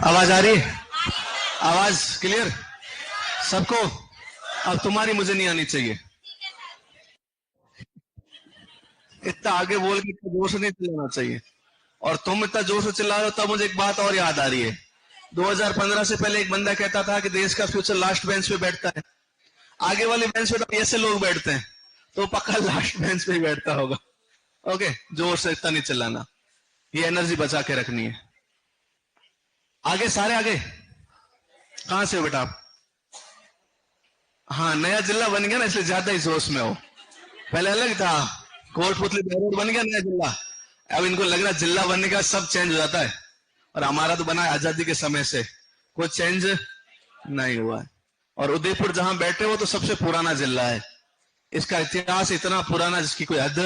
आवाज आ रही है? आवाज क्लियर सबको? अब तुम्हारी मुझे नहीं आनी चाहिए। इतना आगे बोल के इतना जोर से नहीं चिल्लाना चाहिए। और तुम इतना जोर से चिल्ला रहे हो तब मुझे एक बात और याद आ रही है। 2015 से पहले एक बंदा कहता था कि देश का फ्यूचर लास्ट बेंच पे बैठता है। आगे वाली बेंच पे तो ऐसे लोग बैठते हैं, तो पक्का लास्ट बेंच पे ही बैठता होगा। ओके, जोर से इतना नहीं चिल्लाना, ये एनर्जी बचा के रखनी है। आगे सारे आगे। कहां से हो बेटा आप? हाँ, नया जिला बन गया ना, इसलिए ज्यादा ही जोश में हो। पहले अलग था, कोटपुतली बहरोड बन गया नया जिला। अब इनको लग रहा है जिला बनने का सब चेंज हो जाता है, और हमारा तो बना है आजादी के समय से, कोई चेंज नहीं हुआ है। और उदयपुर जहां बैठे हो तो सबसे पुराना जिला है, इसका इतिहास इतना पुराना जिसकी कोई हद।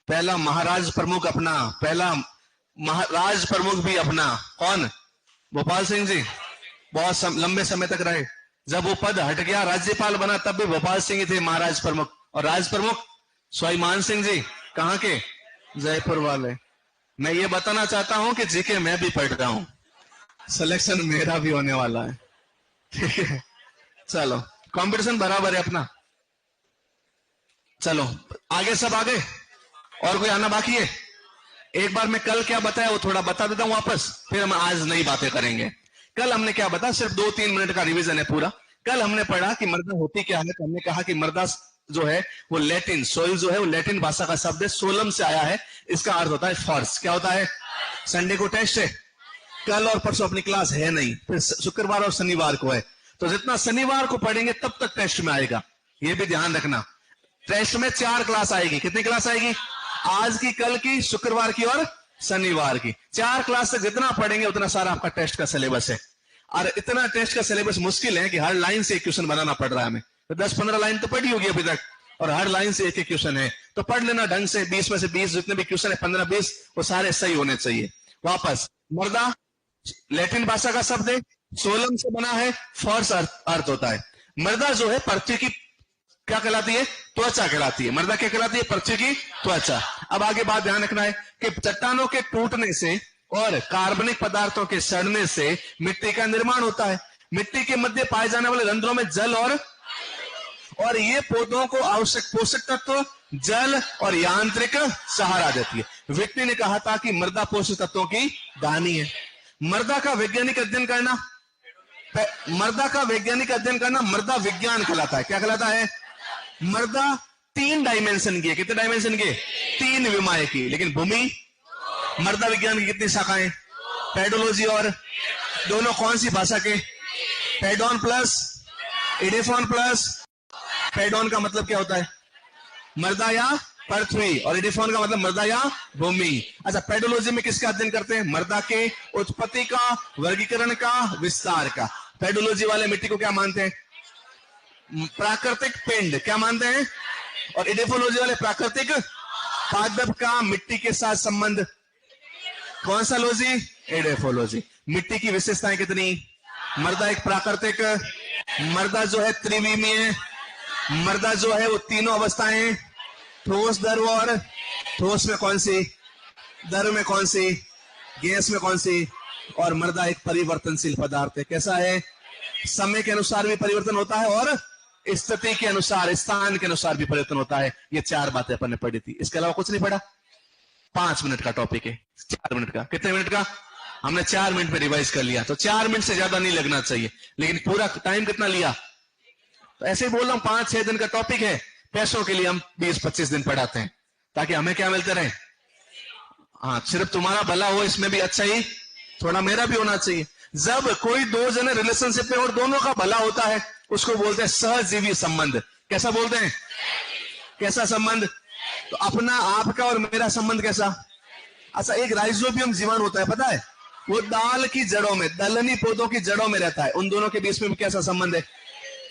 पहला महाराज प्रमुख अपना, पहला महाराज प्रमुख भी अपना, कौन? भोपाल सिंह जी। बहुत लंबे समय तक रहे। जब वो पद हट गया, राज्यपाल बना, तब भी भोपाल सिंह ही थे महाराज प्रमुख। और राज प्रमुख स्वाभिमान सिंह जी, कहां के? जयपुर वाले। मैं ये बताना चाहता हूं कि जीके मैं भी पढ़ रहा हूं, सिलेक्शन मेरा भी होने वाला है, ठीक है? चलो, कंपटीशन बराबर है अपना। चलो आगे, सब आगे। और कोई आना बाकी है? एक बार मैं कल क्या बताया वो थोड़ा बता देता हूं वापस, फिर हम आज नई बातें करेंगे। कल हमने क्या बताया, सिर्फ 2-3 मिनट का रिवीजन है पूरा। कल हमने पढ़ा कि मर्दा होती क्या है। तो हमने कहा कि मर्दा जो है वो लैटिन, सोइल जो है वो लैटिन भाषा का शब्द है, सोलम से आया है। इसका अर्थ होता है फर्श। क्या होता है? संडे को टेस्ट है, कल और परसों अपनी क्लास है नहीं, फिर शुक्रवार और शनिवार को है। तो जितना शनिवार को पढ़ेंगे तब तक टेस्ट में आएगा, ये भी ध्यान रखना। टेस्ट में 4 क्लास आएगी। कितनी क्लास आएगी? आज की, कल की, शुक्रवार की और शनिवार की। 4 क्लास से जितना पढ़ेंगे उतना सारा आपका टेस्ट का सिलेबस है। और इतना टेस्ट का सिलेबस मुश्किल है कि हर लाइन से एक क्वेश्चन बनाना पड़ रहा है हमें। तो 10-15 लाइन तो पढ़ी होगी अभी तक, और हर लाइन से एक एक क्वेश्चन है। तो पढ़ लेना ढंग से। 20 में से 20 जितने भी क्वेश्चन है, 15-20, वो सारे सही होने चाहिए। वापस, मर्दा लैटिन भाषा का शब्द है, सोलम से बना है, फॉर्स अर्थ होता है। मर्दा जो है पृथ्वी की क्या कहलाती है? त्वचा कहलाती है। मर्दा क्या कहलाती है? पृथ्वी की त्वचा। अब आगे बात ध्यान रखना है कि चट्टानों के टूटने से और कार्बनिक पदार्थों के सड़ने से मिट्टी का निर्माण होता है। मिट्टी के मध्य पाए जाने वाले रंध्रों में जल और ये पौधों को आवश्यक पोषक तत्व, जल और यांत्रिक सहारा देती है। विटनी ने कहा था कि मृदा पोषक तत्वों की दानी है। मृदा का वैज्ञानिक अध्ययन करना, मृदा विज्ञान कहलाता है। क्या कहलाता है? मृदा 3 डायमेंशन की है। कितने डायमेंशन की? 3 विमाएं की। लेकिन भूमि, मृदा विज्ञान की कितनी शाखाएं? पेडोलॉजी और दोनों कौन सी भाषा के? पेडोन प्लस इडेफोन प्लस। पेडोन का मतलब क्या होता है? मृदा या पृथ्वी, और इडेफोन का मतलब मृदा या भूमि। अच्छा, पेडोलॉजी में किसका अध्ययन करते हैं? मृदा के उत्पत्ति का, वर्गीकरण का, विस्तार का। पेडोलॉजी वाले मिट्टी को क्या मानते हैं? प्राकृतिक पिंड। क्या मानते हैं? और इडेफोलॉजी वाले प्राकृतिक पादप का मिट्टी के साथ संबंध। कौन सा लॉजी? इडेफोलॉजी। मिट्टी की विशेषताएं कितनी? मृदा एक प्राकृतिक, मृदा जो है त्रिविमीय, मृदा जो है वो तीनों अवस्थाएं, ठोस, द्रव और ठोस में कौन सी, द्रव में कौन सी, गैस में कौन सी, और मृदा एक परिवर्तनशील पदार्थ है। कैसा है? समय के अनुसार भी परिवर्तन होता है और स्थिति के अनुसार, स्थान के अनुसार भी परिवर्तन होता है। ये 4 बातें अपन ने पढ़ी थी, इसके अलावा कुछ नहीं पढ़ा। 5 मिनट का टॉपिक है, 4 मिनट का। कितने मिनट का? हमने 4 मिनट में रिवाइज कर लिया, तो 4 मिनट से ज्यादा नहीं लगना चाहिए। लेकिन पूरा टाइम कितना लिया? तो ऐसे ही बोल रहा हूं, 5-6 दिन का टॉपिक है। पैसों के लिए हम 20-25 दिन पढ़ाते हैं, ताकि हमें क्या मिलते रहे? हाँ, सिर्फ तुम्हारा भला हो इसमें भी अच्छा ही थोड़ा मेरा भी होना चाहिए। जब कोई 2 जने रिलेशनशिप में और दोनों का भला होता है, उसको बोलते हैं सहजीवी संबंध। कैसा बोलते हैं? कैसा संबंध? तो अपना, आपका और मेरा संबंध कैसा? अच्छा, एक राइजोबियम जीवाणु होता है, पता है? वो दाल की जड़ों में, दलहनी पौधों की जड़ों में रहता है। उन दोनों के बीच में भी कैसा संबंध है?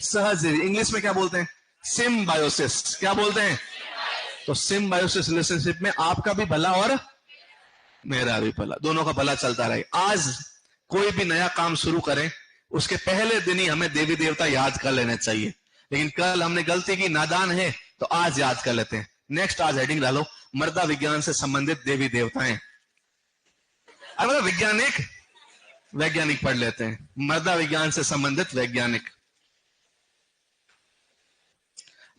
सहजीवी। इंग्लिश में क्या बोलते हैं? सिम्बायोसिस। क्या बोलते हैं? तो सिम्बायोसिस रिलेशनशिप में आपका भी भला और मेरा भी भला, दोनों का भला चलता रहे। आज कोई भी नया काम शुरू करें, उसके पहले दिन ही हमें देवी देवता याद कर लेने चाहिए। लेकिन कल हमने गलती की, नादान है, तो आज याद कर लेते हैं। नेक्स्ट, आज हेडिंग डालो, मृदा विज्ञान से संबंधित देवी देवताएं। अगर वैज्ञानिक वैज्ञानिक पढ़ लेते हैं, मृदा विज्ञान से संबंधित वैज्ञानिक,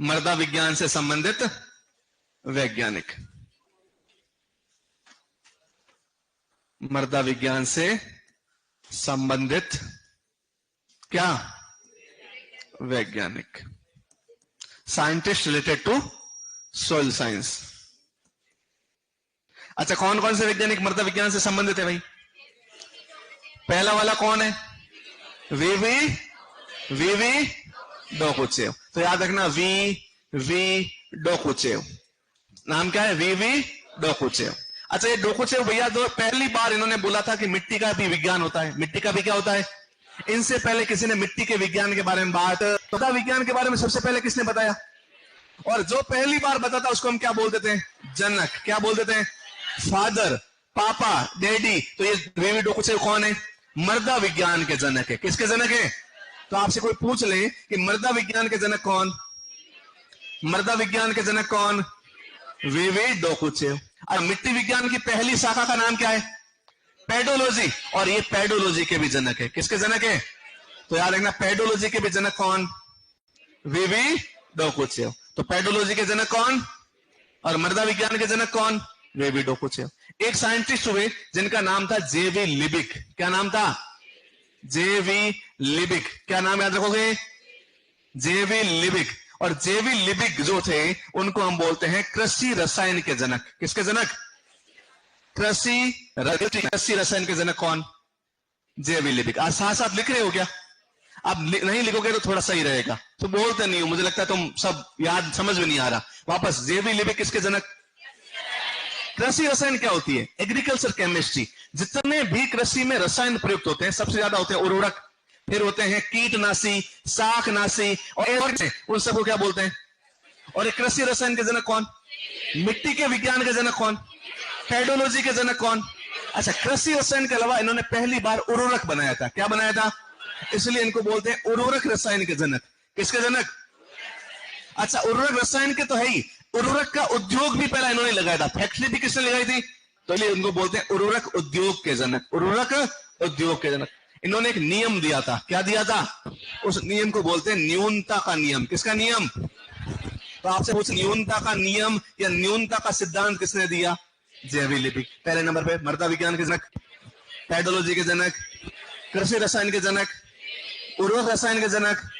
मृदा विज्ञान से संबंधित वैज्ञानिक, मृदा विज्ञान से संबंधित क्या वैज्ञानिक, scientist related to soil science. अच्छा, कौन कौन से वैज्ञानिक मृदा विज्ञान से संबंधित है भाई? पहला वाला कौन है? वीवी डोकुचेव। तो याद रखना, वी डोकुचेव, नाम क्या है? वीवी डोकुचेव। अच्छा, ये डोकुचेव भैया पहली बार इन्होंने बोला था कि मिट्टी का भी विज्ञान होता है। मिट्टी का भी क्या होता है? इनसे पहले किसी ने मिट्टी के विज्ञान के बारे में बात, मृदा विज्ञान के बारे में सबसे पहले किसने बताया? और जो पहली बार बताता उसको हम क्या बोल देते हैं? जनक। क्या बोल देते हैं? फादर, पापा, डैडी। तो ये वीवी डोकुचेव कौन है? मृदा विज्ञान के जनक है। किसके जनक है? तो आपसे कोई पूछ ले कि मृदा विज्ञान के जनक कौन? मृदा विज्ञान के जनक कौन? वीवी डोकुचेव। और मिट्टी विज्ञान की पहली शाखा का नाम क्या है? पेडोलॉजी। और ये पेडोलॉजी के भी जनक है। किसके जनक है? तो याद रखना, पेडोलॉजी के भी जनक कौन? वीवी डोकुचेव। तो पेडोलॉजी के जनक कौन और मृदा विज्ञान के जनक कौन? वीवी डोकुचेव। एक साइंटिस्ट हुए जिनका नाम था जेवी लिबिक। क्या नाम था? जेवी लिबिक। क्या नाम याद रखोगे? जेवी लिबिक। और जेवी लिबिक जो थे उनको हम बोलते हैं कृषि रसायन के जनक। किसके जनक? कृषि रसायन के जनक कौन? जेवी लिबिक। आज साथ साथ लिख रहे हो क्या? आप नहीं लिखोगे तो थोड़ा सही रहेगा। तो बोलते नहीं हो, मुझे लगता है तुम सब याद, समझ में नहीं आ रहा। वापस, जेवी लिबिक किसके जनक? कृषि रसायन क्या होती है? Agriculture chemistry. जितने भी कृषि में रसायन प्रयुक्त होते हैं, सबसे ज्यादा होते हैं उर्वरक, फिर होते हैं कीटनाशी, शाकनाशी, और उन सबको क्या बोलते हैं? और एक कृषि रसायन के जनक कौन? मिट्टी के विज्ञान के जनक कौन? पेडोलॉजी के जनक कौन? अच्छा, कृषि रसायन के अलावा इन्होंने पहली बार उर्वरक बनाया था। क्या बनाया था? इसलिए इनको बोलते हैं उर्वरक रसायन के जनक। किसके जनक? अच्छा, उर्वरक रसायन के तो है ही, उर्वरक का उद्योग भी पहला इन्होंने लगाया था। फैक्ट्री भी किसने लगाई थी? तो इसलिए इनको बोलते हैं उर्वरक उद्योग के जनक। उर्वरक उद्योग के जनक। इन्होंने एक नियम दिया था। क्या दिया था? उस नियम को बोलते हैं न्यूनता का नियम। किसका नियम? तो आपसे पूछ, न्यूनता का नियम या न्यूनता का सिद्धांत किसने दिया? जेवी लिबिक। पहले नंबर पे मृदा विज्ञान के जनक, पेडोलॉजी के जनक, कृषि रसायन के जनक, उर्वरक रसायन के जनक,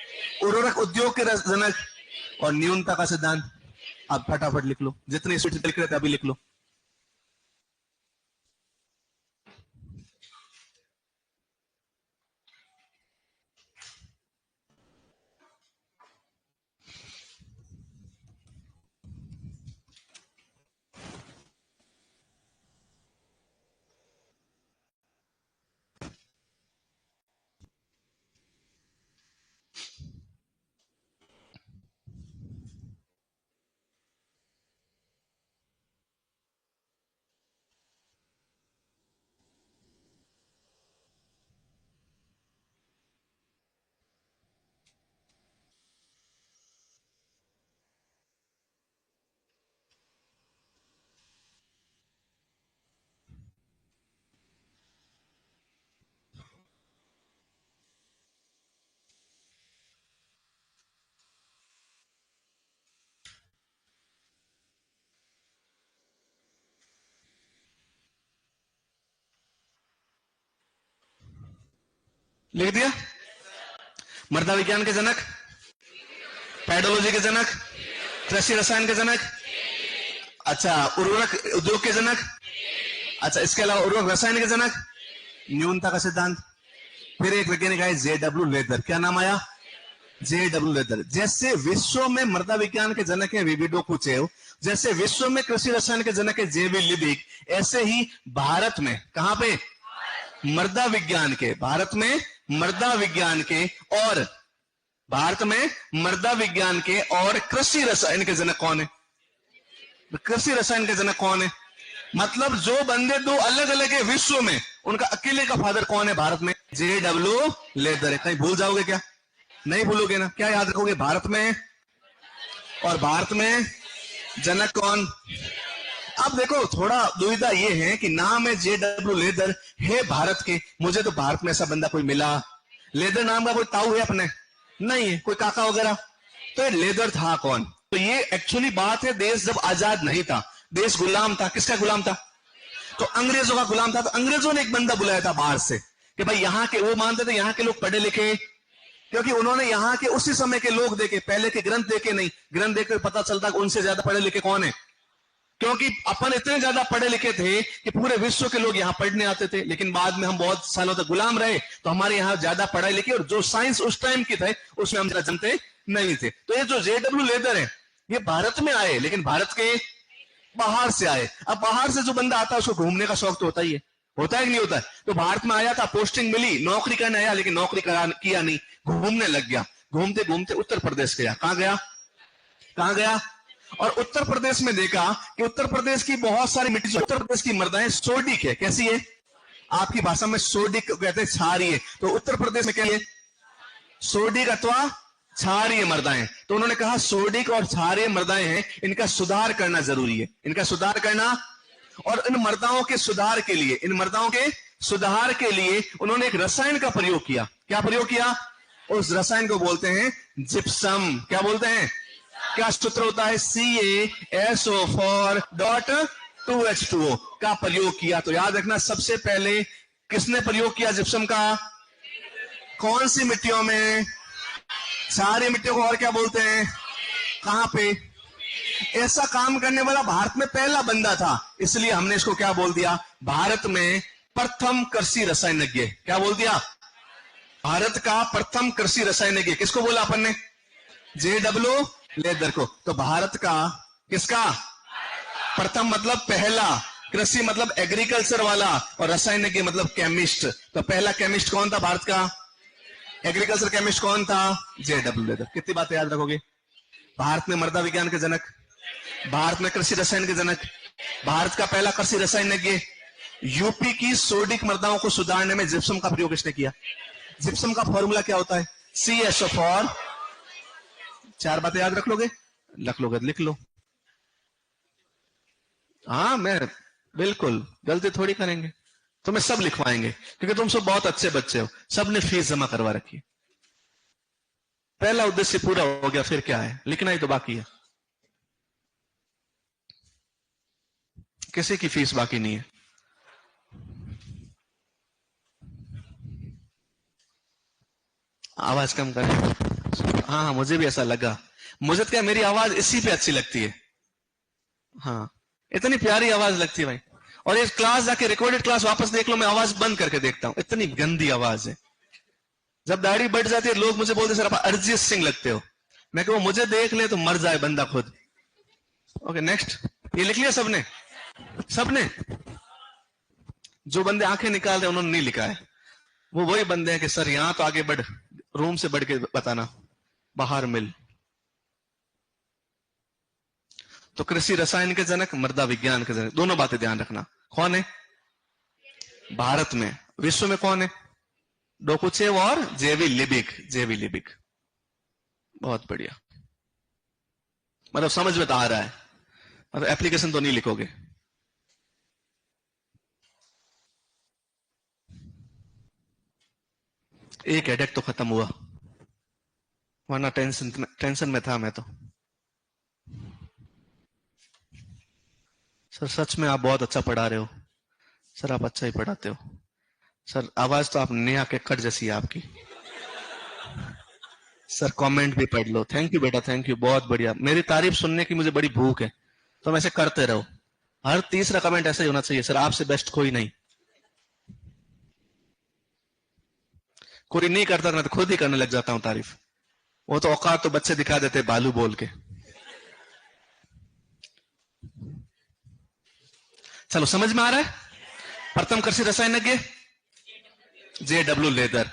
उर्वरक उद्योग के जनक, और न्यूनता का सिद्धांत। आप फटाफट लिख लो, जितने स्पीड लिख रहे थे अभी लिख लो। लिख दिया? मृदा विज्ञान के जनक, पेडोलॉजी के जनक, कृषि रसायन के जनक, अच्छा उर्वरक उद्योग के जनक, अच्छा इसके अलावा उर्वरक रसायन के जनक, न्यूनता का सिद्धांत। फिर एक वैज्ञानिक आए जेडब्ल्यू लेदर। क्या नाम आया? JW leather. जैसे विश्व में मृदा विज्ञान के जनक है वीवी डोकुचेव, जैसे विश्व में कृषि रसायन के जनक है जेवी लिबिक, ऐसे ही भारत में, कहां पे? मृदा विज्ञान के, भारत में मृदा विज्ञान के, और भारत में मृदा विज्ञान के और कृषि रसायन के जनक कौन है? कृषि रसायन के जनक कौन है? मतलब जो बंदे दो अलग अलग है विश्व में, उनका अकेले का फादर कौन है भारत में? जेडब्ल्यू लेदर है। कहीं भूल जाओगे क्या? नहीं भूलोगे ना? क्या याद रखोगे? भारत में, और भारत में जनक कौन? अब देखो थोड़ा दुविधा ये है कि नाम है JW लेदर, है भारत के, मुझे तो भारत में ऐसा बंदा कोई मिला, लेदर नाम का कोई ताऊ है अपने नहीं है, कोई काका वगैरह, तो ये लेदर था कौन? तो ये एक्चुअली बात है, देश जब आजाद नहीं था, देश गुलाम था। किसका गुलाम था? तो अंग्रेजों का गुलाम था। तो अंग्रेजों ने एक बंदा बुलाया था बाहर से कि भाई यहाँ के, वो मानते थे यहाँ के लोग पढ़े लिखे, क्योंकि उन्होंने यहाँ के उसी समय के लोग देखे, पहले के ग्रंथ देखे नहीं, ग्रंथ देख पता चलता कि उनसे ज्यादा पढ़े लिखे कौन है, क्योंकि अपन इतने ज्यादा पढ़े लिखे थे कि पूरे विश्व के लोग यहाँ पढ़ने आते थे। लेकिन बाद में हम बहुत सालों तक गुलाम रहे, तो हमारे यहाँ ज्यादा पढ़ाई लिखी, और जो साइंस उस टाइम की थे उसमें हम जानते नहीं थे। तो ये जो JW लेदर है ये भारत में आए, लेकिन भारत के बाहर से आए। अब बाहर से जो बंदा आता है उसको घूमने का शौक तो होता ही है, होता है कि नहीं होता है? तो भारत में आया था, पोस्टिंग मिली, नौकरी करने आया, लेकिन नौकरी किया नहीं, घूमने लग गया। घूमते घूमते उत्तर प्रदेश गया। कहां गया? कहां गया? और उत्तर प्रदेश में देखा कि उत्तर प्रदेश की बहुत सारी मिट्टी, उत्तर प्रदेश की मृदाएं सोडिक है। कैसी है? आपकी भाषा में सोडिक कहते हैं, क्षारीय। तो उत्तर प्रदेश में क्या है? सोडिक अथवा क्षारीय मृदाएं। तो उन्होंने कहा सोडिक और क्षारीय मृदाएं हैं, इनका सुधार करना जरूरी है, इनका सुधार करना। और इन मृदाओं के सुधार के लिए, इन मृदाओं के सुधार के लिए उन्होंने एक रसायन का प्रयोग किया। क्या प्रयोग किया? उस रसायन को बोलते हैं जिप्सम। क्या बोलते हैं? क्या सूत्र होता है? CaSO4.2H2O का प्रयोग किया। तो याद रखना, सबसे पहले किसने प्रयोग किया जिप्सम का? कौन सी मिट्टियों में? सारी मिट्टियों को और क्या बोलते हैं? कहां पे? ऐसा काम करने वाला भारत में पहला बंदा था, इसलिए हमने इसको क्या बोल दिया? भारत में प्रथम कृषि रसायनज्ञ। क्या बोल दिया? भारत का प्रथम कृषि रसायनज्ञ। किसको बोला अपन ने? JW लेदर को। तो भारत का किसका? प्रथम मतलब पहला, कृषि मतलब एग्रीकल्चर वाला, और रसायनज्ञ मतलब केमिस्ट। तो पहला केमिस्ट कौन था भारत का? एग्रीकल्चर केमिस्ट कौन था? JW leather. कितनी बातें याद रखोगे? भारत में मृदा विज्ञान के जनक, भारत में कृषि रसायन के जनक, भारत का पहला कृषि रसायनज्ञ। यूपी की सोडिक मृदाओं को सुधारने में जिप्सम का प्रयोग किसने किया? जिप्सम का फॉर्मूला क्या होता है? CaSO4। चार बातें याद रख लोगे? रख लोगे, लिख लो। हाँ, मैं बिल्कुल गलती थोड़ी करेंगे, तुम्हें सब लिखवाएंगे, क्योंकि तुम सब बहुत अच्छे बच्चे हो, सबने फीस जमा करवा रखी है। पहला उद्देश्य पूरा हो गया, फिर क्या है? लिखना ही तो बाकी है। किसी की फीस बाकी नहीं है। आवाज कम कर। हाँ, मुझे भी ऐसा लगा। मुझे तो क्या, मेरी आवाज इसी पे अच्छी लगती है। हाँ, इतनी प्यारी आवाज लगती है भाई। और ये क्लास जाके रिकॉर्डेड क्लास वापस देख लो, मैं आवाज बंद करके देखता हूं, इतनी गंदी आवाज है। जब दाढ़ी बढ़ जाती है लोग मुझे बोलते सर आप अरिजीत सिंह लगते हो। मैं कहूँ मुझे देख ले तो मर जाए बंदा खुद। Okay, next. ये लिख लिया सबने? सबने? जो बंदे आंखें निकाल रहे उन्होंने नहीं लिखा है, वो वही बंदे हैं कि सर यहां तो आगे बढ़, रूम से बढ़ के बताना, बाहर मिल। तो कृषि रसायन के जनक, मृदा विज्ञान के जनक, दोनों बातें ध्यान रखना। कौन है भारत में? विश्व में कौन है? डोकुचेव और जेवी लिबिक। जेवी लिबिक, बहुत बढ़िया। मतलब समझ में तो आ रहा है, मतलब एप्लीकेशन तो नहीं लिखोगे। एक हेडेक तो खत्म हुआ, वरना टेंशन में था मैं तो। सर सच में आप बहुत अच्छा पढ़ा रहे हो सर, आप अच्छा ही पढ़ाते हो सर। आवाज तो आप नेहा कक्कड़ जैसी है आपकी। सर कमेंट भी पढ़ लो। थैंक यू बेटा, थैंक यू, बहुत बढ़िया। मेरी तारीफ सुनने की मुझे बड़ी भूख है, तो हम ऐसे करते रहो। हर तीसरा कमेंट ऐसा ही होना चाहिए, सर आपसे बेस्ट कोई नहीं। कोई नहीं करता मैं तो खुद ही करने लग जाता हूं तारीफ। वो तो औकात तो बच्चे दिखा देते बालू बोल के। चलो समझ में आ रहा है? प्रथम कृषि रसायनज्ञ JW लेदर।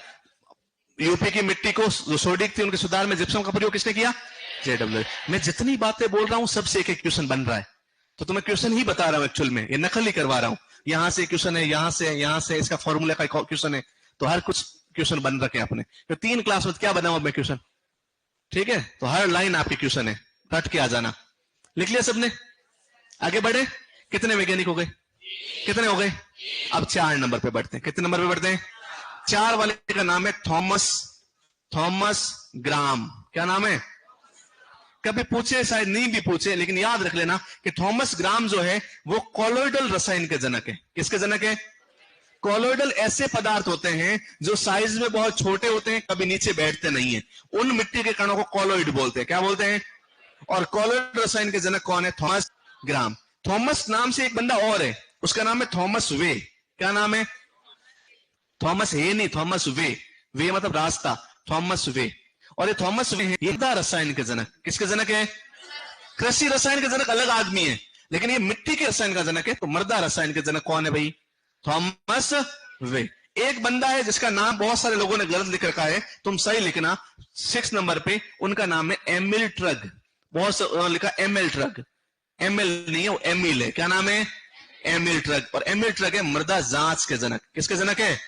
यूपी की मिट्टी को जो सोडिक थी उनके सुधार में जिप्सम का प्रयोग किसने किया? JW। मैं जितनी बातें बोल रहा हूं सबसे एक एक क्वेश्चन बन रहा है, तो तुम्हें क्वेश्चन ही बता रहा हूं एक्चुअल में, ये नकल ही करवा रहा हूं। यहां से क्वेश्चन है, यहां से इसका फॉर्मूला का क्वेश्चन है, तो हर कुछ क्वेश्चन बन रखे अपने। तो 3 क्लास में क्या बनाऊं मैं क्वेश्चन? ठीक है, तो हर लाइन आपकी क्वेश्चन है, कट के आ जाना। लिख लिया सबने? आगे बढ़े। कितने वैज्ञानिक हो गए? कितने हो गए? अब 4 नंबर पे बढ़ते हैं। कितने नंबर पे बढ़ते हैं? 4 वाले का नाम है थॉमस ग्राम। क्या नाम है? कभी पूछे, शायद नहीं भी पूछे, लेकिन याद रख लेना कि थॉमस ग्राम जो है वो कॉलोइडल रसायन के जनक है। किसके जनक है? कॉलोइडल ऐसे पदार्थ होते हैं जो साइज में बहुत छोटे होते हैं, कभी नीचे बैठते नहीं है, उन मिट्टी के कणों को कॉलोइड बोलते हैं। क्या बोलते हैं? और कॉलोइड रसायन के जनक कौन है? थॉमस ग्राम। थॉमस नाम से एक बंदा और है, उसका नाम है थॉमस वे। क्या नाम है? थॉमस है नहीं, थॉमस वे। वे मतलब रास्ता, थॉमस वे। और ये थॉमस वे है मृदा रसायन के जनक। किसके जनक है? कृषि रसायन के जनक अलग आदमी है, लेकिन ये मिट्टी के रसायन का जनक है। तो मृदा रसायन के जनक कौन है भाई? थॉमस वे। एक बंदा है जिसका नाम बहुत सारे लोगों ने गलत लिख रखा है, तुम सही लिखना। 6 नंबर पे उनका नाम है एमिल ट्रग। बहुत से लिखा एमिल ट्रग, एमिल नहीं है वो, एमिल है। क्या नाम है? एमिल ट्रग। और एमिल ट्रग है मृदा जांच के जनक। किसके जनक है?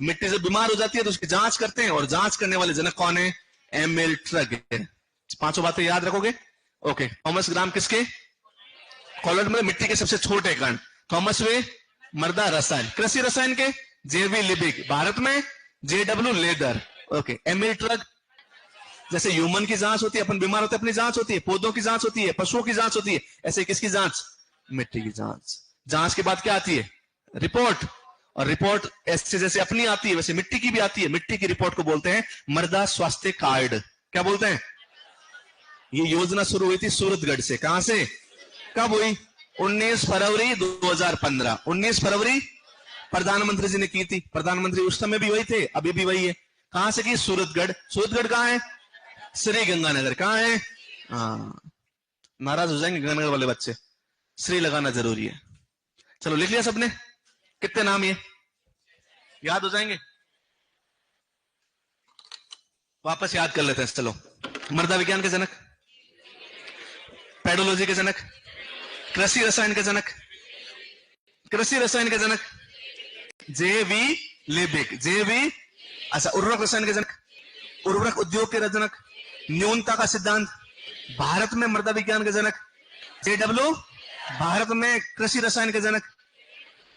मिट्टी से बीमार हो जाती है तो उसकी जांच करते हैं, और जांच करने वाले जनक कौन है? एमिल ट्रग। 5 बातें याद रखोगे? ओके। थॉमस ग्राम किसके? कॉलोइड में मिट्टी के सबसे छोटे कण। थॉमस वे मृदा रसायन। कृषि रसायन के जेवी लिबिक, भारत में जेडब्ल्यू लेदर। ओके। एमिल ट्रग जैसे ह्यूमन की जांच होती है, अपन बीमार होते हैं अपनी जांच होती है, पौधों की जांच होती है, पशुओं की जांच होती है, ऐसे किसकी जांच? मिट्टी की जांच। जांच के बाद क्या आती है? रिपोर्ट। और रिपोर्ट ऐसे जैसे अपनी आती है वैसे मिट्टी की भी आती है। मिट्टी की रिपोर्ट को बोलते हैं मृदा स्वास्थ्य कार्ड। क्या बोलते हैं? ये योजना शुरू हुई थी सूरतगढ़ से। कहां से? कब हुई? 19 फरवरी 2015। 19 फरवरी प्रधानमंत्री जी ने की थी। प्रधानमंत्री उस समय भी वही थे, अभी भी वही है। कहां से की? सूरतगढ़। सूरतगढ़ कहां है? श्री गंगानगर। कहां है? नाराज हो जाएंगे गंगानगर वाले बच्चे, श्री लगाना जरूरी है। चलो लिख लिया सबने? कितने नाम ये याद हो जाएंगे? वापस याद कर लेते हैं। चलो, मृदा विज्ञान के जनक, पेडोलॉजी के जनक, कृषि रसायन के जनक, कृषि रसायन के जनक जेवी लिबिक, जेवी। अच्छा, उर्वरक रसायन के जनक, उर्वरक उद्योग के जनक, न्यूनता का सिद्धांत, भारत में मृदा विज्ञान के जनक जेडब्ल्यू, भारत में कृषि रसायन के जनक,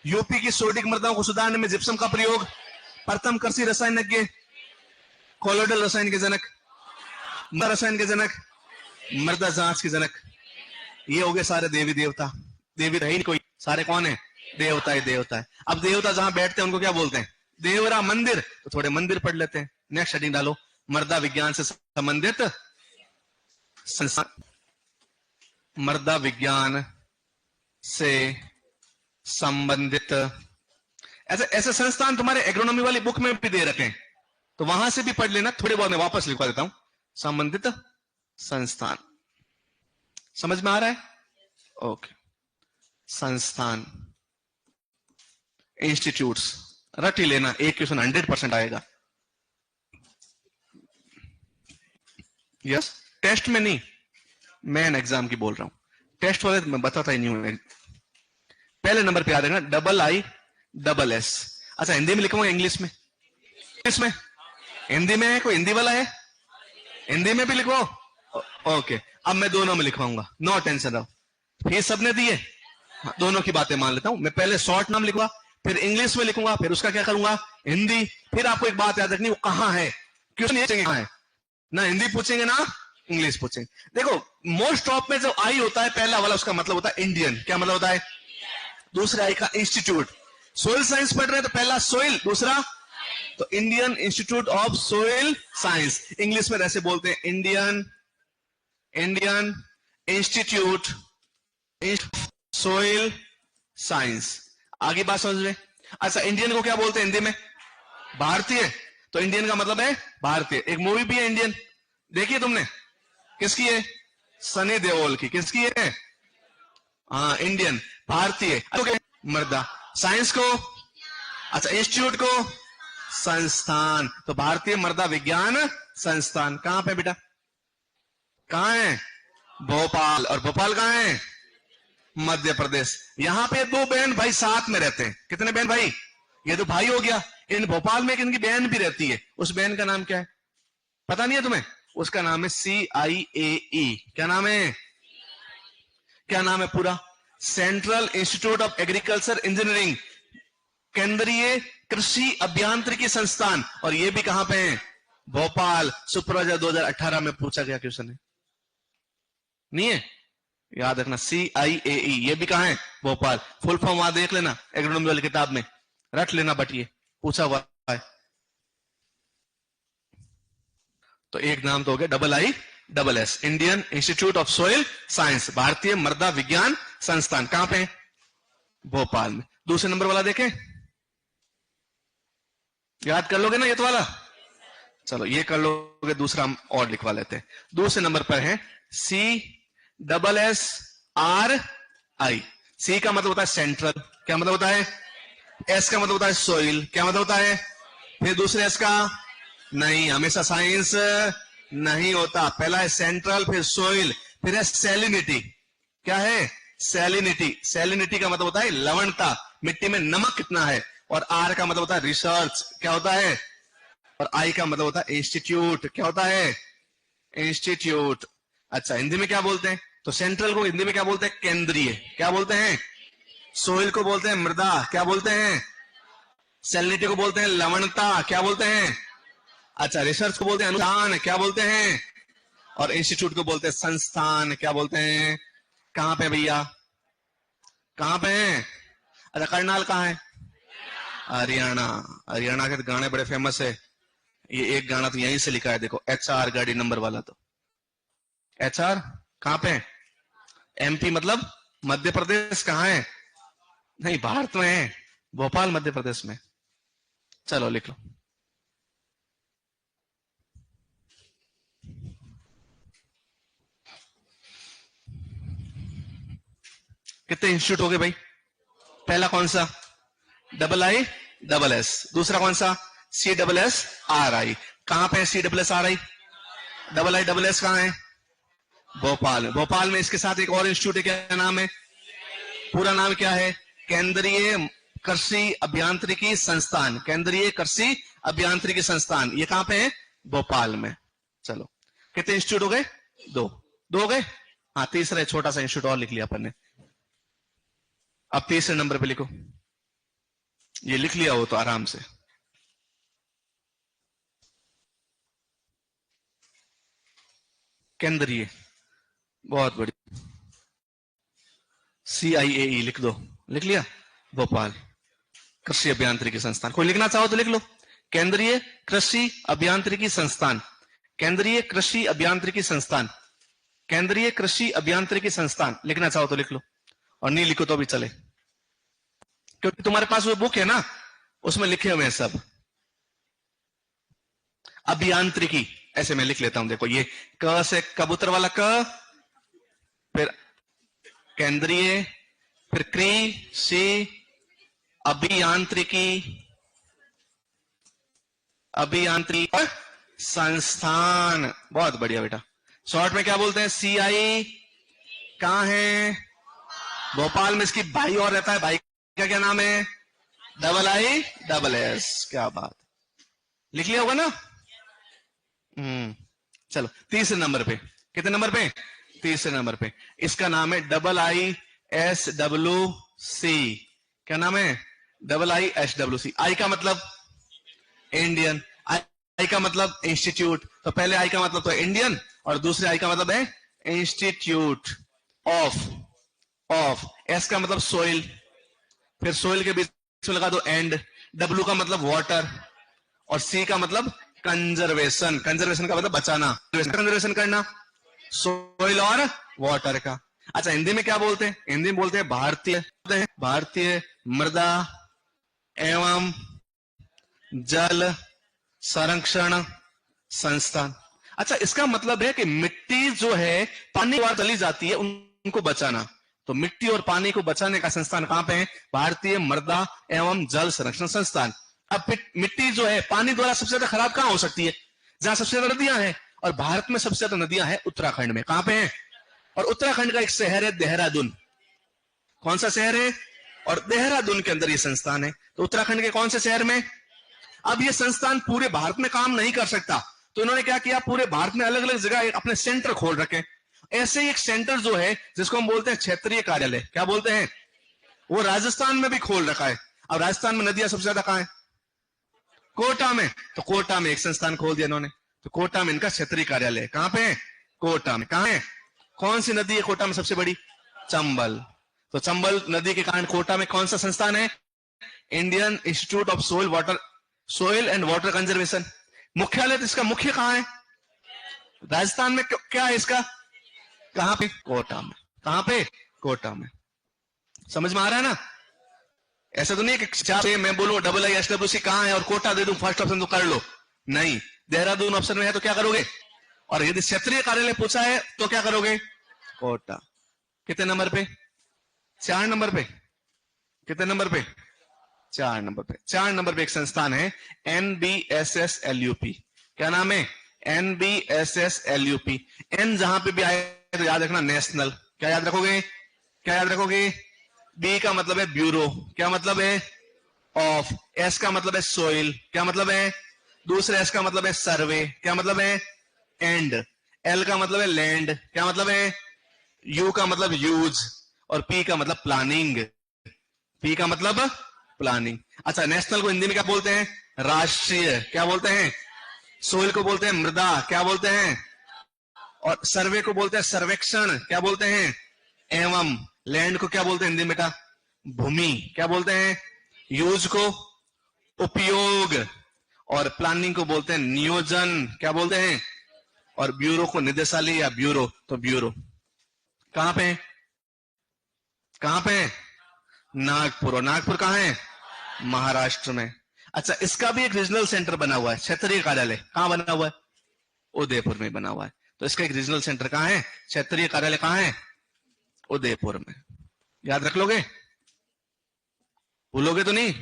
यूपी की सोडिक मृदाओं को सुधारने में जिप्सम का प्रयोग, प्रथम कृषि रसायनज्ञ, कॉलोइडल रसायन के जनक, मृदा रसायन के जनक, मृदा जांच के जनक। ये हो गए सारे देवी देवता। देवी रही नहीं कोई, सारे कौन है? देवता ही देवता है। अब देवता जहां बैठते हैं उनको क्या बोलते हैं? देवरा मंदिर। तो थोड़े मंदिर पढ़ लेते हैं। नेक्स्ट हेडिंग डालो, मृदा विज्ञान से संबंधित संस्थान। मृदा विज्ञान से संबंधित ऐसे ऐसे संस्थान तुम्हारे एग्रोनॉमी वाली बुक में भी दे रखे हैं, तो वहां से भी पढ़ लेना। थोड़े बहुत मैं वापस लिखवा देता हूं। संबंधित संस्थान समझ में आ रहा है? ओके। संस्थान, इंस्टीट्यूट्स रट ही लेना, एक क्वेश्चन 100% आएगा। यस, टेस्ट में नहीं, मैं एग्जाम की बोल रहा हूं। टेस्ट वाले मैं बताता ही नहीं हूं। पहले नंबर पे याद रखना IISS। अच्छा, हिंदी में लिखूंगा इंग्लिश में? इंग्लिश में? हिंदी में है? कोई हिंदी वाला है? हिंदी में भी लिखवाओ। ओके, अब मैं दोनों में लिखवाऊंगा, नो टेंशन रहो। फीस सबने दी है? हाँ, दोनों की बातें मान लेता हूं। मैं पहले शॉर्ट नाम लिखवा, फिर इंग्लिश में लिखूंगा, फिर उसका क्या करूंगा? हिंदी। फिर आपको एक बात याद रखनी, वो कहां है क्वेश्चन, ये कहां है। ना हिंदी पूछेंगे ना इंग्लिश पूछेंगे। देखो, मोस्ट ऑफ में जो आई होता है पहला वाला, उसका मतलब होता है इंडियन। क्या मतलब होता है? दूसरे आई का इंस्टीट्यूट। सोइल साइंस पढ़ रहे हैं तो पहला सोइल, दूसरा तो Indian institute of soil science. English में ऐसे बोलते हैं, इंडियन इंस्टीट्यूट सोइल साइंस। आगे बात समझ में? अच्छा, इंडियन को क्या बोलते हैं हिंदी में? भारतीय। तो इंडियन का मतलब है भारतीय। एक मूवी भी है इंडियन, देखिए तुमने? किसकी है? सनी देओल की। किसकी है? हाँ, इंडियन, भारतीय। मृदा साइंस को, अच्छा इंस्टीट्यूट को संस्थान, तो भारतीय मृदा विज्ञान संस्थान। कहां पे बेटा? कहां है? भोपाल। और भोपाल कहां है? मध्य प्रदेश। यहां पे 2 बहन भाई साथ में रहते हैं। कितने बहन भाई? ये तो भाई हो गया। इन भोपाल में इनकी बहन भी रहती है। उस बहन का नाम क्या है? पता नहीं है तुम्हें? उसका नाम है CIAE। क्या नाम है? क्या नाम है पूरा? Central institute of agriculture engineering, केंद्रीय कृषि अभियांत्रिकी संस्थान। और ये भी कहां पे है? भोपाल। सुपरवाइजर 2018 में पूछा गया क्वेश्चन है, नहीं है? याद रखना, CIAE, ये भी कहां है? भोपाल। फुल फॉर्म वहां देख लेना एग्रोनॉमी वाली किताब में, रट लेना, बट ये पूछा हुआ है। तो एक नाम तो हो गया IISS, Indian institute of soil science, भारतीय मृदा विज्ञान संस्थान। कहां पे है? भोपाल में। दूसरे नंबर वाला देखें, याद कर लोगे ना ये तो वाला? चलो ये कर लोगे, दूसरा हम और लिखवा लेते हैं। दूसरे नंबर पर है CSSRI। सी का मतलब होता है सेंट्रल, क्या मतलब होता है? एस का मतलब होता है सोइल, क्या मतलब होता है? फिर दूसरे एस का नहीं, हमेशा साइंस नहीं होता। पहला है सेंट्रल, फिर सोइल, फिर है सैलिनिटी। क्या है? सैलिनिटी। सैलिनिटी का मतलब होता है लवणता, मिट्टी में नमक कितना है। और आर का मतलब होता है रिसर्च, क्या होता है? और आई का मतलब होता है इंस्टीट्यूट, क्या होता है? इंस्टीट्यूट। अच्छा, हिंदी में क्या बोलते हैं? तो सेंट्रल को हिंदी में क्या बोलते हैं? केंद्रीय। क्या बोलते हैं? सोइल को बोलते हैं मृदा, क्या बोलते हैं? सैलिनिटी को बोलते हैं लवणता, क्या बोलते हैं? अच्छा, रिसर्च को बोलते हैं अनुसंधान, क्या बोलते हैं? और इंस्टीट्यूट को बोलते हैं संस्थान, क्या बोलते हैं? कहां पे भैया? कहां पे हैं? अच्छा, करनाल कहां है? हरियाणा। हरियाणा के गाने बड़े फेमस है। ये एक गाना तो यहीं से लिखा है, देखो, HR गाड़ी नंबर वाला। तो HR कहां पे है? MP मतलब मध्य प्रदेश। कहां है? नहीं, भारत में है, भोपाल मध्य प्रदेश में। चलो लिख लो। कितने इंस्टीट्यूट हो गए भाई? पहला कौन सा? IISS। दूसरा कौन सा? CSSRI। कहां पे है CSSRI? IISS कहां है? भोपाल। भोपाल में इसके साथ एक और इंस्टीट्यूट है, क्या नाम है? पूरा नाम क्या है? केंद्रीय कृषि अभियांत्रिकी संस्थान। केंद्रीय कृषि अभियांत्रिकी संस्थान, ये कहां पे है? भोपाल में। चलो, कितने इंस्टीट्यूट हो गए? दो हो गए। हाँ, तीसरा छोटा सा इंस्टीट्यूट और लिख लिया अपन ने। अब तीसरे नंबर पे लिखो, ये लिख लिया हो तो आराम से। केंद्रीय, बहुत बढ़िया, CIAE लिख दो। लिख लिया? भोपाल कृषि अभियांत्रिकी संस्थान। कोई लिखना चाहो तो लिख लो, केंद्रीय कृषि अभियांत्रिकी संस्थान। केंद्रीय कृषि अभियांत्रिकी संस्थान, केंद्रीय कृषि अभियांत्रिकी संस्थान लिखना चाहो तो लिख लो, और नहीं लिखो तो भी चले, क्योंकि तुम्हारे पास वो बुक है ना, उसमें लिखे हुए हैं सब। अभियांत्रिकी ऐसे मैं लिख लेता हूं, देखो, ये क से कबूतर वाला क, फिर केंद्रीय, फिर कृषि अभियांत्रिकी, अभियांत्रिकी संस्थान। बहुत बढ़िया बेटा। शॉर्ट में क्या बोलते हैं? CI। कहां है? भोपाल में। इसकी भाई और रहता है, भाई का क्या नाम है? IISS। क्या बात, लिख लिया होगा ना? चलो तीसरे नंबर पे, कितने नंबर पे? तीसरे नंबर पे इसका नाम है IISWC। क्या नाम है? IISWC। आई का मतलब इंडियन, आई का मतलब इंस्टीट्यूट। तो पहले आई का मतलब तो इंडियन, और दूसरे आई का मतलब है इंस्टीट्यूट ऑफ। एस का मतलब सोइल, फिर सोइल के बीच में लगा दो एंड। डब्ल्यू का मतलब वाटर, और सी का मतलब कंजर्वेशन। कंजर्वेशन का मतलब बचाना, कंजर्वेशन करना, सोइल और वाटर का। अच्छा, हिंदी में क्या बोलते हैं? हिंदी में बोलते हैं भारतीय मृदा एवं जल संरक्षण संस्थान। अच्छा, इसका मतलब है कि मिट्टी जो है पानी वार चली जाती है, उनको बचाना। तो मिट्टी और पानी को बचाने का संस्थान कहां पे है? भारतीय मृदा एवं जल संरक्षण संस्थान। अब मिट्टी जो है पानी द्वारा सबसे ज्यादा खराब कहां हो सकती है? जहां सबसे ज्यादा नदियां हैं, और भारत में सबसे ज्यादा नदियां हैं उत्तराखंड में। कहां पे है? और उत्तराखंड का एक शहर है देहरादून। कौन सा शहर है? और देहरादून के अंदर ये संस्थान है। तो उत्तराखंड के कौन से शहर में? अब ये संस्थान पूरे भारत में काम नहीं कर सकता, तो इन्होंने क्या किया? पूरे भारत में अलग अलग जगह अपने सेंटर खोल रखे। ऐसे ही एक सेंटर जो है जिसको हम बोलते हैं क्षेत्रीय कार्यालय, क्या बोलते हैं, वो राजस्थान में भी खोल रखा है। अब राजस्थान में नदियां सबसे ज्यादा कहां है, कोटा में, तो कोटा में एक संस्थान खोल दिया इन्होंने, तो कोटा में इनका क्षेत्रीय कार्यालय है। कहां पे है, कोटा में। कहां है, कौन सी नदी है कोटा में सबसे बड़ी, चंबल। तो चंबल नदी के कारण कोटा में कौन सा संस्थान है, Indian institute of soil and water conservation. मुख्यालय तो इसका मुख्य कहां है, राजस्थान में। क्या है इसका, कहां पे, कोटा में। कहां पे, कोटा में। समझ में आ रहा है ना। ऐसा तो नहीं है कि चाहे मैं बोलूं IISWC कहां है और कोटा दे दूं फर्स्ट ऑप्शन तो कर लो, नहीं, देहरादून ऑप्शन में है तो क्या करोगे, और यदि क्षेत्रीय कार्यालय पूछा है तो क्या करोगे, कोटा। कितने नंबर पे, 4 नंबर पे। कितने नंबर पे, 4 नंबर पे। 4 नंबर पे एक संस्थान है NBSSLUP। क्या नाम है, NBSSLUP। एन जहां पे भी आए तो याद रखना नेशनल। क्या याद रखोगे, क्या याद रखोगे, बी का मतलब है ब्यूरो, क्या मतलब है, ऑफ। एस का मतलब है सोइल, क्या मतलब है, दूसरे एस का मतलब है सर्वे, क्या मतलब है, एंड। एल का मतलब है लैंड, क्या मतलब है, यू का मतलब यूज, और पी का मतलब प्लानिंग। पी का मतलब प्लानिंग। अच्छा, नेशनल को हिंदी में क्या बोलते हैं, राष्ट्रीय, क्या बोलते हैं, सोइल को बोलते हैं मृदा, क्या बोलते हैं, और सर्वे को बोलते हैं सर्वेक्षण, क्या बोलते हैं, एवं। लैंड को क्या बोलते हैं हिंदी में बेटा, भूमि, क्या बोलते हैं, यूज को उपयोग, और प्लानिंग को बोलते हैं नियोजन, क्या बोलते हैं, और ब्यूरो को निदेशालय या ब्यूरो, तो ब्यूरो। कहां पे, कहां पे, नागपुर। और नागपुर कहां है, महाराष्ट्र में। अच्छा, इसका भी एक रीजनल सेंटर बना हुआ है, क्षेत्रीय कार्यालय कहां बना हुआ है, उदयपुर में बना हुआ है। तो इसका एक रीजनल सेंटर कहां है, क्षेत्रीय कार्यालय कहां है, उदयपुर में। याद रख लोगे, भूलोगे तो नहीं।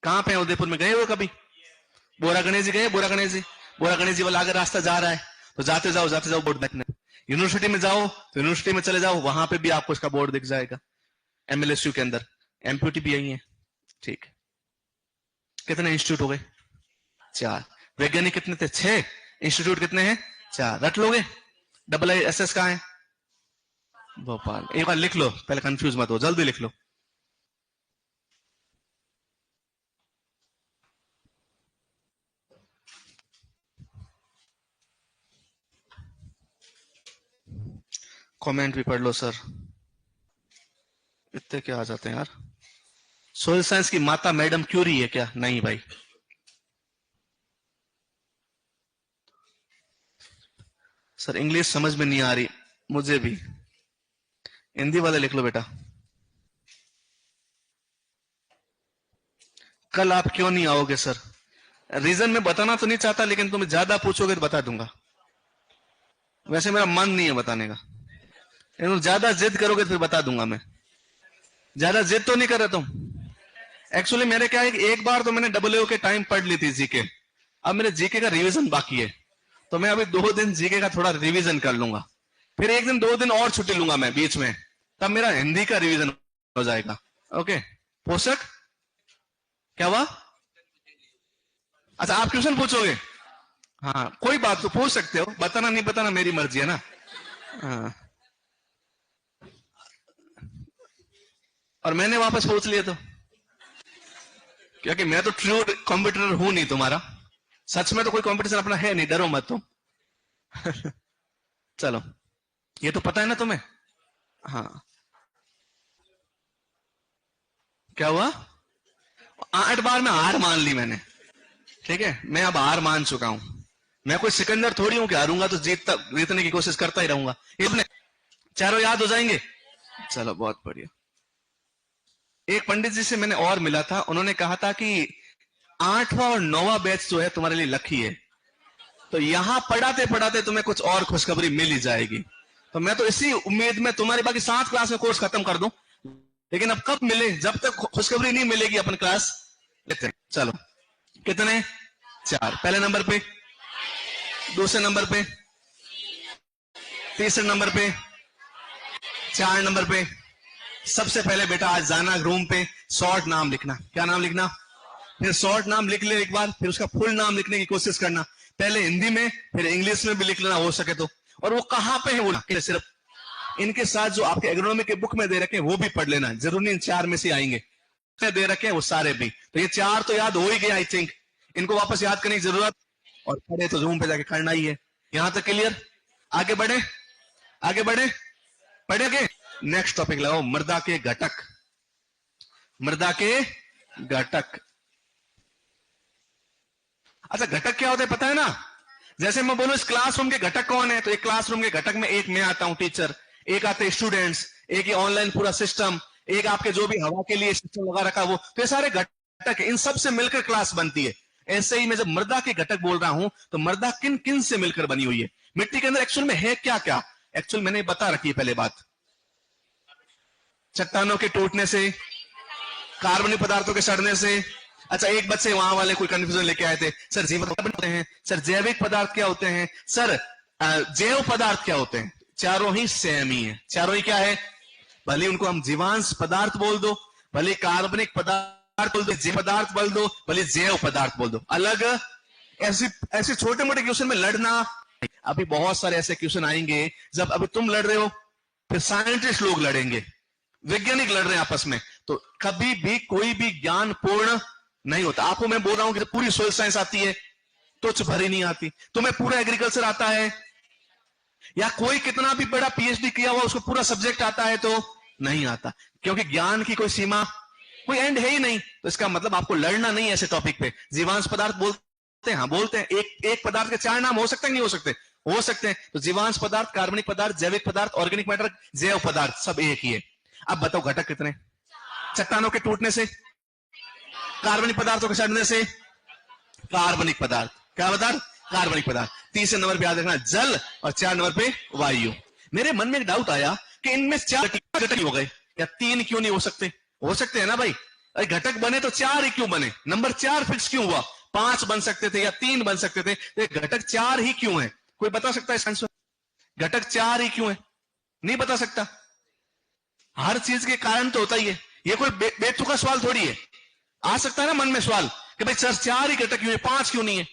कहां पे है उदयपुर में, गए हो कभी, बोरा गणेश जी गए, बोरा गणेश जी, बोरा गणेश जी वाला अगर रास्ता जा रहा है तो जाते जाओ बोर्ड देखने। यूनिवर्सिटी में जाओ तो यूनिवर्सिटी में चले जाओ, वहां पे भी आपको इसका बोर्ड दिख जाएगा। MLSU के अंदर MPUT भी यही है, ठीक। कितने इंस्टीट्यूट हो गए, 4। वैज्ञानिक कितने थे, 6। इंस्टीट्यूट कितने हैं, 4। रट लोगे। IISS कहां है, भोपाल। एक बार लिख लो, पहले कंफ्यूज मत हो, जल्दी लिख लो। कमेंट भी पढ़ लो सर, इतने क्या आ जाते हैं यार। सोयल साइंस की माता मैडम क्यूरी है क्या, नहीं भाई। सर इंग्लिश समझ में नहीं आ रही मुझे भी, हिंदी वाले लिख लो बेटा। कल आप क्यों नहीं आओगे सर, रीजन मैं बताना तो नहीं चाहता, लेकिन तुम ज्यादा पूछोगे तो बता दूंगा। वैसे मेरा मन नहीं है बताने का, लेकिन ज्यादा जिद करोगे तो फिर बता दूंगा मैं। ज्यादा जिद तो नहीं कर रहे तुम। एक्चुअली मेरे क्या है, एक बार तो मैंने WO के टाइम पढ़ ली थी जीके, अब मेरे जीके का रिवीजन बाकी है, तो मैं अभी 2 दिन जीके का थोड़ा रिवीजन कर लूंगा, फिर 1 दिन 2 दिन और छुट्टी लूंगा मैं बीच में, तब मेरा हिंदी का रिवीजन हो जाएगा। ओके, पोषक क्या हुआ, अच्छा आप ट्यूशन पूछोगे, हाँ कोई बात, तो पूछ सकते हो, बताना नहीं बताना मेरी मर्जी है ना। हाँ, और मैंने वापस पूछ लिया तो, क्योंकि मैं तो ट्रू कॉम्पिटिटर हूं नहीं तुम्हारा, सच में तो कोई कंपटीशन अपना है नहीं, डरो मत तुम। चलो, ये तो पता है ना तुम्हें। हाँ, क्या हुआ, 8 बार में हार मान ली मैंने, ठीक है, मैं अब हार मान चुका हूं। मैं कोई सिकंदर थोड़ी हूं कि हारूंगा तो जीतने की कोशिश करता ही रहूंगा। इतने चारों याद हो जाएंगे, चलो बहुत बढ़िया। एक पंडित जी से मैंने और मिला था, उन्होंने कहा था कि 8वां और 9वां बैच जो है तुम्हारे लिए लकी है, तो यहां पढ़ाते पढ़ाते तुम्हें कुछ और खुशखबरी मिल ही जाएगी। तो मैं तो इसी उम्मीद में तुम्हारी बाकी 7 क्लास में कोर्स खत्म कर दूं, लेकिन अब कब मिले, जब तक खुशखबरी नहीं मिलेगी अपन क्लास लेते हैं। चलो, कितने, 4। पहले नंबर पे, दूसरे नंबर पे, तीसरे नंबर पे, 4 नंबर पे। सबसे पहले बेटा आज जाना रूम पे, शॉर्ट नाम लिखना। क्या नाम लिखना, फिर शॉर्ट नाम लिख ले एक बार, फिर उसका फुल नाम लिखने की कोशिश करना, पहले हिंदी में फिर इंग्लिश में भी लिख लेना हो सके तो, और वो कहां पे है, वो सिर्फ इनके साथ जो आपके एग्रोनॉमी के बुक में दे रखे हैं वो भी पढ़ लेना, जरूर इन 4 में से आएंगे, दे रखे हैं वो सारे भी। तो ये 4 तो याद हो ही गया आई थिंक, इनको वापस याद करने की जरूरत, और पढ़े तो जूम पे जाके करना ही है। यहां तक क्लियर? आगे बढ़े, आगे बढ़े, पढ़ेगे। नेक्स्ट टॉपिक लगाओ, मृदा के घटक। मृदा के घटक। अच्छा, घटक क्या होते हैं पता है ना? जैसे मैं बोलूं इस क्लासरूम के घटक कौन है, तो एक क्लासरूम के घटक में एक मैं आता हूं टीचर, एक आते स्टूडेंट्स, एक ये ऑनलाइन पूरा सिस्टम, एक आपके जो भी हवा के लिए सिस्टम लगा रखा वो, तो ये सारे घटक है, इन सब से मिलकर क्लास बनती है। ऐसे ही मैं जब मृदा के घटक बोल रहा हूं तो मृदा किन किन से मिलकर बनी हुई है, मिट्टी के अंदर एक्चुअल में है क्या क्या। एक्चुअल मैंने बता रखी है पहले बात, चट्टानों के टूटने से, कार्बनिक पदार्थों के सड़ने से। अच्छा, एक बच्चे वहां वाले कोई कंफ्यूजन लेके आए थे, सर जीव पदार्थ होते हैं, सर जैविक पदार्थ क्या होते हैं, सर जैव पदार्थ क्या होते हैं। चारों ही सेम ही है, चारों ही क्या है, भले उनको हम जीवांश पदार्थ बोल दो, भले कार्बनिक पदार्थ बोल दो, जैव पदार्थ बोल दो, भले जैव पदार्थ बोल दो, अलग। ऐसे छोटे मोटे क्वेश्चन में लड़ना, अभी बहुत सारे ऐसे क्वेश्चन आएंगे जब अभी तुम लड़ रहे हो, फिर साइंटिस्ट लोग लड़ेंगे, वैज्ञानिक लड़ रहे हैं आपस में, तो कभी भी कोई भी ज्ञान पूर्ण नहीं होता। आपको मैं बोल रहा हूं कि पूरी सोयल साइंस आती है, तुच्छ भरी नहीं आती। तुम्हें पूरा एग्रीकल्चर आता है, या कोई कितना भी बड़ा पीएचडी किया हुआ उसको पूरा सब्जेक्ट आता है, तो नहीं आता, क्योंकि ज्ञान की कोई सीमा, कोई एंड है ही नहीं। तो इसका मतलब आपको लड़ना नहीं है ऐसे टॉपिक पे। जीवांश पदार्थ बोलते हैं, हाँ बोलते हैं, एक पदार्थ के 4 नाम हो सकते हैं, नहीं हो सकते, हो सकते हैं। तो जीवांश पदार्थ, कार्बनिक पदार्थ, जैविक पदार्थ, ऑर्गेनिक मैटर, जैव पदार्थ, सब एक ही है। अब बताओ घटक कितने? चट्टानों के टूटने से, कार्बनिक पदार्थों के सड़ने से, कार्बनिक पदार्थ, क्या पदार्थ, कार्बनिक पदार्थ। तीसरे नंबर पे याद रखना जल, और 4 नंबर पे वायु। मेरे मन में एक डाउट आया कि इनमें 4 घटक हो गए, या 3 क्यों नहीं हो सकते? हो सकते हैं ना भाई, घटक बने तो 4 ही क्यों बने? नंबर 4 फिक्स क्यों हुआ? 5 बन सकते थे या 3 बन सकते थे, तो घटक 4 ही क्यों है? कोई बता सकता है इसका आंसर? घटक 4 ही क्यों है? नहीं बता सकता। हर चीज के कारण तो होता ही है, ये कोई बेतुका सवाल थोड़ी है। आ सकता है ना मन में सवाल कि भाई सर 4 ही घटक क्यों है, 5 क्यों नहीं है?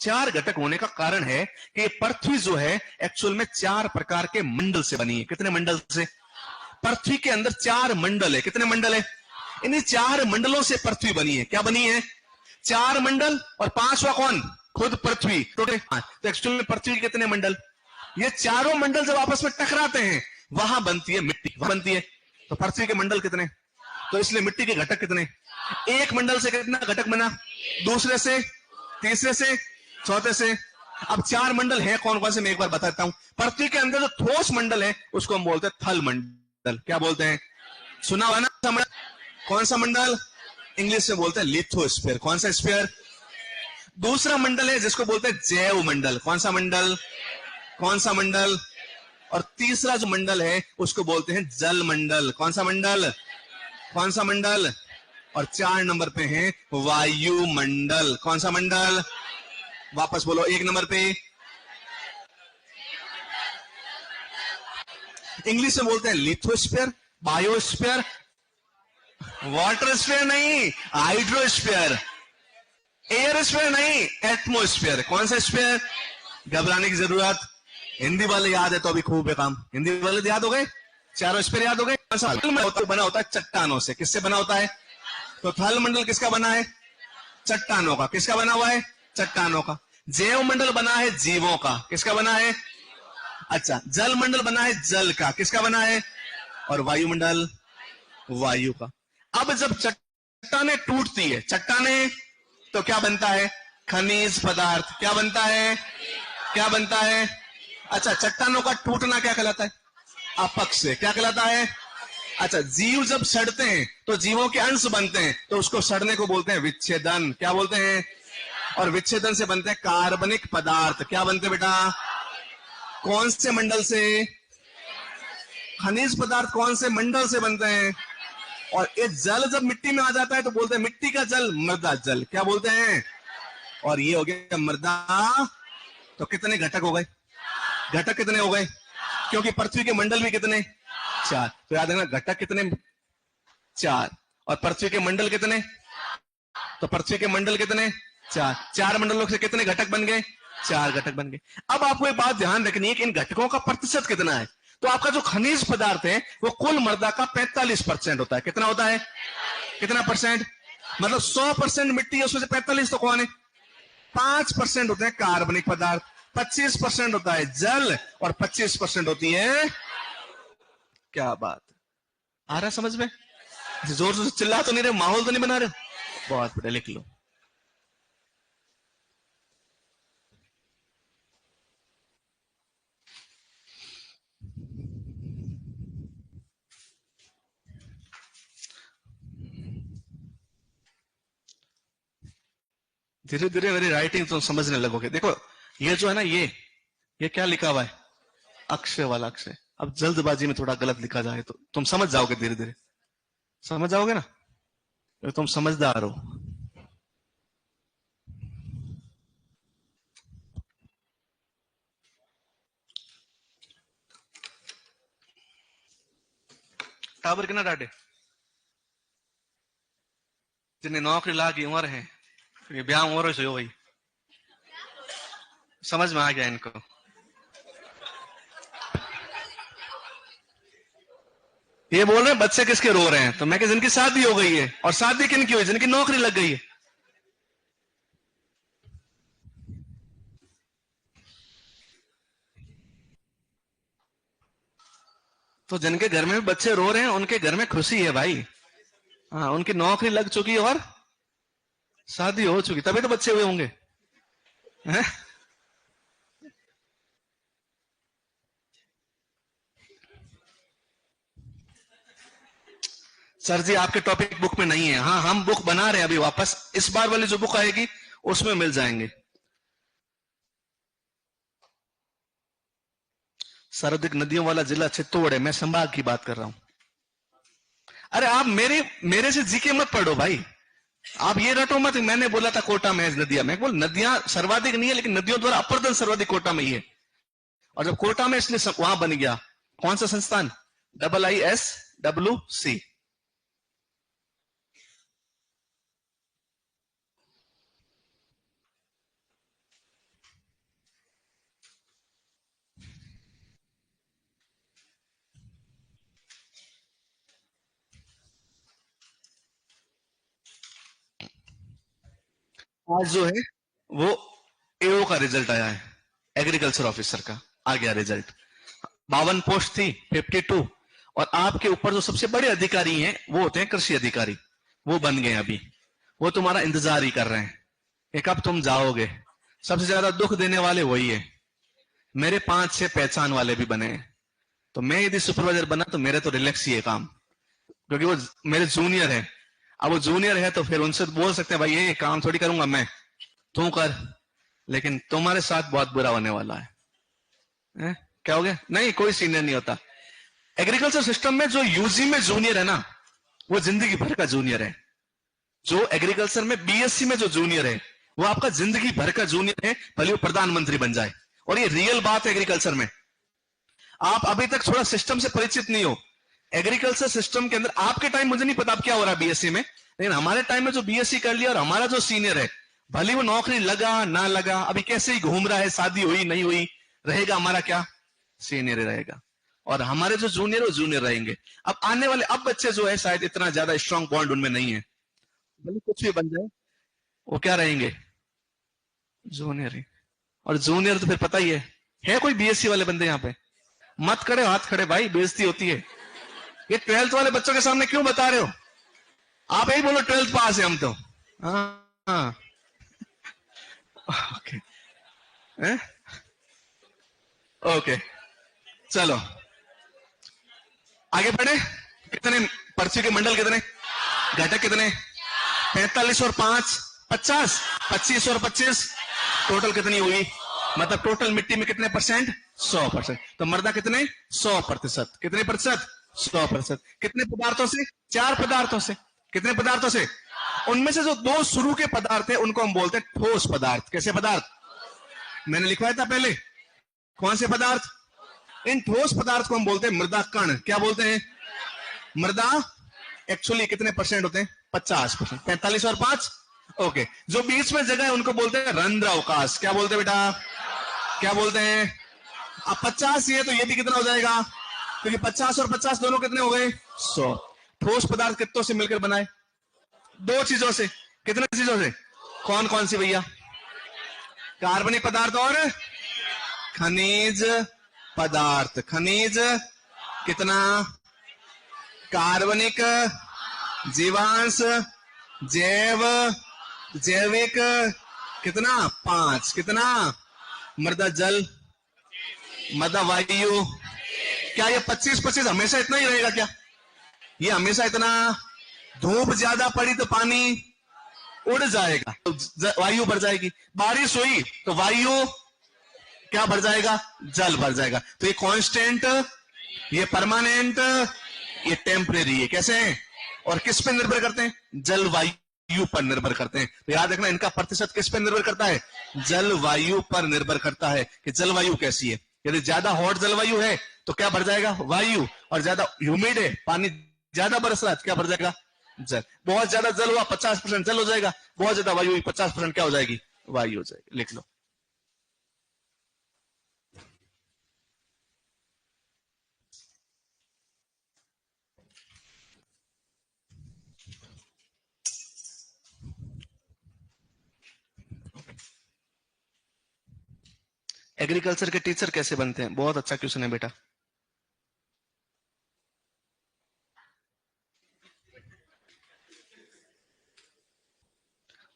4 घटक होने का कारण है कि पृथ्वी जो है एक्चुअल में 4 प्रकार के मंडल से बनी है। कितने मंडल से? पृथ्वी के अंदर 4 मंडल है। कितने मंडल है? इन्हीं 4 मंडलों से पृथ्वी बनी है। क्या बनी है? 4 मंडल, और 5वां कौन? खुद पृथ्वी। टोटल 5। तो एक्चुअल में पृथ्वी के कितने मंडल? ये चारों मंडल जब आपस में टकराते हैं वहां बनती है मिट्टी, वहां बनती है। तो पृथ्वी के मंडल कितने? तो इसलिए मिट्टी के घटक कितने? एक मंडल से कितना घटक बना? दूसरे से, तीसरे से, चौथे से। अब 4 मंडल है कौन कौन से मैं एक बार बताता हूं। पृथ्वी के अंदर जो ठोस मंडल है उसको हम बोलते हैं थल मंडल। क्या बोलते हैं? सुना हुआ ना? कौन सा मंडल? इंग्लिश में बोलते हैं लिथोस्फीयर। कौन सा स्फीयर? दूसरा मंडल है जिसको बोलते हैं जैव मंडल। कौन सा मंडल? कौन सा मंडल? और तीसरा जो मंडल है उसको बोलते हैं जल मंडल। कौन सा मंडल? कौन सा मंडल? और 4 नंबर पे है वायुमंडल। कौन सा मंडल? वापस बोलो, 1 नंबर पे। इंग्लिश में बोलते हैं लिथोस्फीयर, बायोस्फीयर, वाटर स्फीयर नहीं, हाइड्रोस्फीयर, एयर स्फीयर नहीं, एटमोस्फीयर। कौन सा स्फीयर? घबराने की जरूरत, हिंदी वाले याद है तो अभी खूब है काम। हिंदी वाले याद हो गए? चारों स्फीयर याद हो गए? बना होता है चट्टानों से। किससे बना होता है? तो थल मंडल किसका बना है? चट्टानों का। किसका बना हुआ है? चट्टानों का। जैव मंडल बना है जीवों का। किसका बना है? अच्छा, जल मंडल बना है जल का। किसका बना है? और वायुमंडल वायु का। अब जब चट्टाने टूटती है, चट्टाने, तो क्या बनता है? खनिज पदार्थ। क्या बनता है? क्या बनता है? अच्छा, चट्टानों का टूटना क्या कहलाता है? अपक्ष से। क्या कहलाता है? अच्छा, जीव जब सड़ते हैं तो जीवों के अंश बनते हैं, तो उसको सड़ने को बोलते हैं विच्छेदन। क्या बोलते हैं? और विच्छेदन से बनते हैं कार्बनिक पदार्थ। क्या बनते बेटा? कौन से मंडल से? खनिज पदार्थ कौन से मंडल से बनते हैं? और ये जल जब मिट्टी में आ जाता है तो बोलते हैं मिट्टी का जल, मृदा जल। क्या बोलते हैं? और ये हो गया मृदा। तो कितने घटक हो गए? घटक कितने हो गए? क्योंकि पृथ्वी के मंडल भी कितने? 4। तो याद रखना, घटक कितने? 4। और पृथ्वी के मंडल कितने? तो पृथ्वी के मंडल कितने? 4। 4 मंडलों से कितने घटक बन गए? 4 घटक बन गए। अब आपको एक बात ध्यान रखनी है कि इन घटकों का प्रतिशत कितना है। तो आपका जो खनिज पदार्थ है वो कुल मृदा का 45% होता है। कितना होता है? कितना परसेंट? मतलब 100% मिट्टी है, उसमें से 45 तो कौन है? 5% होते हैं कार्बनिक पदार्थ, 25% होता है जल और 25% होती है। क्या बात आ रहा समझ में? जोर से चिल्ला तो नहीं रहे, माहौल तो नहीं बना रहे? बहुत बढ़िया, लिख लो। धीरे धीरे मेरी राइटिंग तुम समझने लगोगे। देखो ये जो है ना, ये क्या लिखा हुआ है? अक्षय वाला अक्षय। अब जल्दबाजी में थोड़ा गलत लिखा जाए तो तुम समझ जाओगे, धीरे धीरे समझ जाओगे ना, तो तुम समझदार हो। टावर कितना डाटे जिन्हें नौकरी लागी उम्र है, ये ब्याह उम्र से हो भाई, समझ में आ गया इनको। ये बोल रहे हैं बच्चे किसके रो रहे हैं, तो मैं कि जिनकी शादी हो गई है। और शादी किन की हुई? जिनकी नौकरी लग गई है। तो जिनके घर में भी बच्चे रो रहे हैं उनके घर में खुशी है भाई। हाँ, उनकी नौकरी लग चुकी है और शादी हो चुकी, तभी तो बच्चे हुए होंगे हैं? सर जी आपके टॉपिक बुक में नहीं है। हाँ, हम बुक बना रहे हैं अभी वापस, इस बार वाली जो बुक आएगी उसमें मिल जाएंगे। सर्वाधिक नदियों वाला जिला चित्तौड़ है, मैं संभाग की बात कर रहा हूं। अरे आप मेरे मेरे से जीके मत पढ़ो भाई, आप ये रटो मत। मैंने बोला था कोटा में नदियां, मैं बोल नदियां सर्वाधिक नहीं है, लेकिन नदियों द्वारा अपर्दन सर्वाधिक कोटा में ही है। और जब कोटा में इसलिए वहां बन गया कौन सा संस्थान? IISWC। आज जो है वो एओ का रिजल्ट आया है, एग्रीकल्चर ऑफिसर का आ गया रिजल्ट। 52 पोस्ट थी, 52। और आपके ऊपर जो सबसे बड़े अधिकारी हैं वो होते हैं कृषि अधिकारी, वो बन गए अभी। वो तुम्हारा इंतजार ही कर रहे हैं कि कब तुम जाओगे। सबसे ज्यादा दुख देने वाले वही है। मेरे 5-6 पहचान वाले भी बने हैं, तो मैं यदि सुपरवाइजर बना तो मेरे तो रिलैक्स ही है काम, क्योंकि वो मेरे जूनियर है। अब वो जूनियर है तो फिर उनसे बोल सकते हैं भाई ये काम थोड़ी करूंगा मैं, तू कर। लेकिन तुम्हारे साथ बहुत बुरा होने वाला है? क्या हो गया? नहीं, कोई सीनियर नहीं होता एग्रीकल्चर सिस्टम में। जो यूजी में जूनियर है ना, वो जिंदगी भर का जूनियर है। जो एग्रीकल्चर में बीएससी में जो जूनियर है वो आपका जिंदगी भर का जूनियर है, भले वो प्रधानमंत्री बन जाए। और ये रियल बात है एग्रीकल्चर में। आप अभी तक थोड़ा सिस्टम से परिचित नहीं हो। एग्रीकल्चर सिस्टम के अंदर आपके टाइम मुझे नहीं पता अब क्या हो रहा है बीएससी में, लेकिन हमारे टाइम में जो बीएससी कर लिया और हमारा जो सीनियर है, भले वो नौकरी लगा ना लगा, अभी कैसे ही घूम रहा है, शादी हुई नहीं हुई, रहेगा हमारा क्या? सीनियर रहेगा। और हमारे जो जूनियर वो जूनियर रहेंगे। अब आने वाले अब बच्चे जो है शायद इतना ज्यादा स्ट्रांग बॉन्ड उनमें नहीं है, भले कुछ भी बन जाए वो क्या रहेंगे? जूनियर ही। और जूनियर तो फिर पता ही है कोई बीएससी वाले बंदे यहाँ पे? मत खड़े हाथ खड़े भाई, बेइज्जती होती है। ये 12th वाले बच्चों के सामने क्यों बता रहे हो? आप यही बोलो 12th पास है हम तो। हाँ, ओके ओके, चलो आगे बढ़े। कितने पर्ची के मंडल कितने, घटक कितने? 45 और 5 50, 25 और 25 टोटल कितनी हुई? मतलब टोटल मिट्टी में कितने परसेंट? 100%। तो मृदा कितने? 100%। कितने प्रतिशत? 100%। कितने पदार्थों से? 4 पदार्थों से। कितने पदार्थों से? उनमें से जो 2 शुरू के पदार्थ है उनको हम बोलते हैं ठोस पदार्थ। कैसे पदार्थ? मैंने लिखवाया था पहले, कौन से पदार्थ? इन ठोस पदार्थ को हम बोलते हैं मृदा कण। क्या बोलते हैं? मृदा एक्चुअली कितने परसेंट होते हैं? 50%। 45 और 5, ओके। जो बीच में जगह है उनको बोलते हैं रंध्र अवकाश। क्या बोलते हैं बेटा? क्या बोलते हैं? अब 50 ये तो ये भी कितना हो जाएगा, क्योंकि 50 और 50 दोनों कितने हो गए? 100। ठोस पदार्थ कितनों से मिलकर बनाए? दो चीजों से। कितने चीजों से? कौन कौन सी भैया? कार्बनिक पदार्थ और खनिज पदार्थ। खनिज कितना? कार्बनिक, जीवांश, जैव, जैविक कितना? 5। कितना? मृदा जल, मृदा वायु। क्या ये 25-25 हमेशा इतना ही रहेगा क्या? ये हमेशा इतना? धूप ज्यादा पड़ी तो पानी उड़ जाएगा, तो वायु बढ़ जाएगी। बारिश हुई तो वायु क्या बढ़ जाएगा? जल बढ़ जाएगा। तो ये कांस्टेंट, ये परमानेंट, ये टेम्परेरी है। कैसे हैं? और किस पे निर्भर करते हैं? जलवायु पर निर्भर करते हैं। तो याद रखना, इनका प्रतिशत किस पे निर्भर करता है? जलवायु पर निर्भर करता है कि जलवायु कैसी है। यदि ज्यादा हॉट जलवायु है तो क्या बढ़ जाएगा? वायु। और ज्यादा ह्यूमिड है, पानी ज्यादा बरस रहा है, क्या बढ़ जाएगा? जल। बहुत ज्यादा जल हुआ 50% जल हो जाएगा, बहुत ज्यादा वायु हुई 50% क्या हो जाएगी? वायु हो जाएगी। लिख लो। एग्रीकल्चर के टीचर कैसे बनते हैं? बहुत अच्छा क्वेश्चन है बेटा।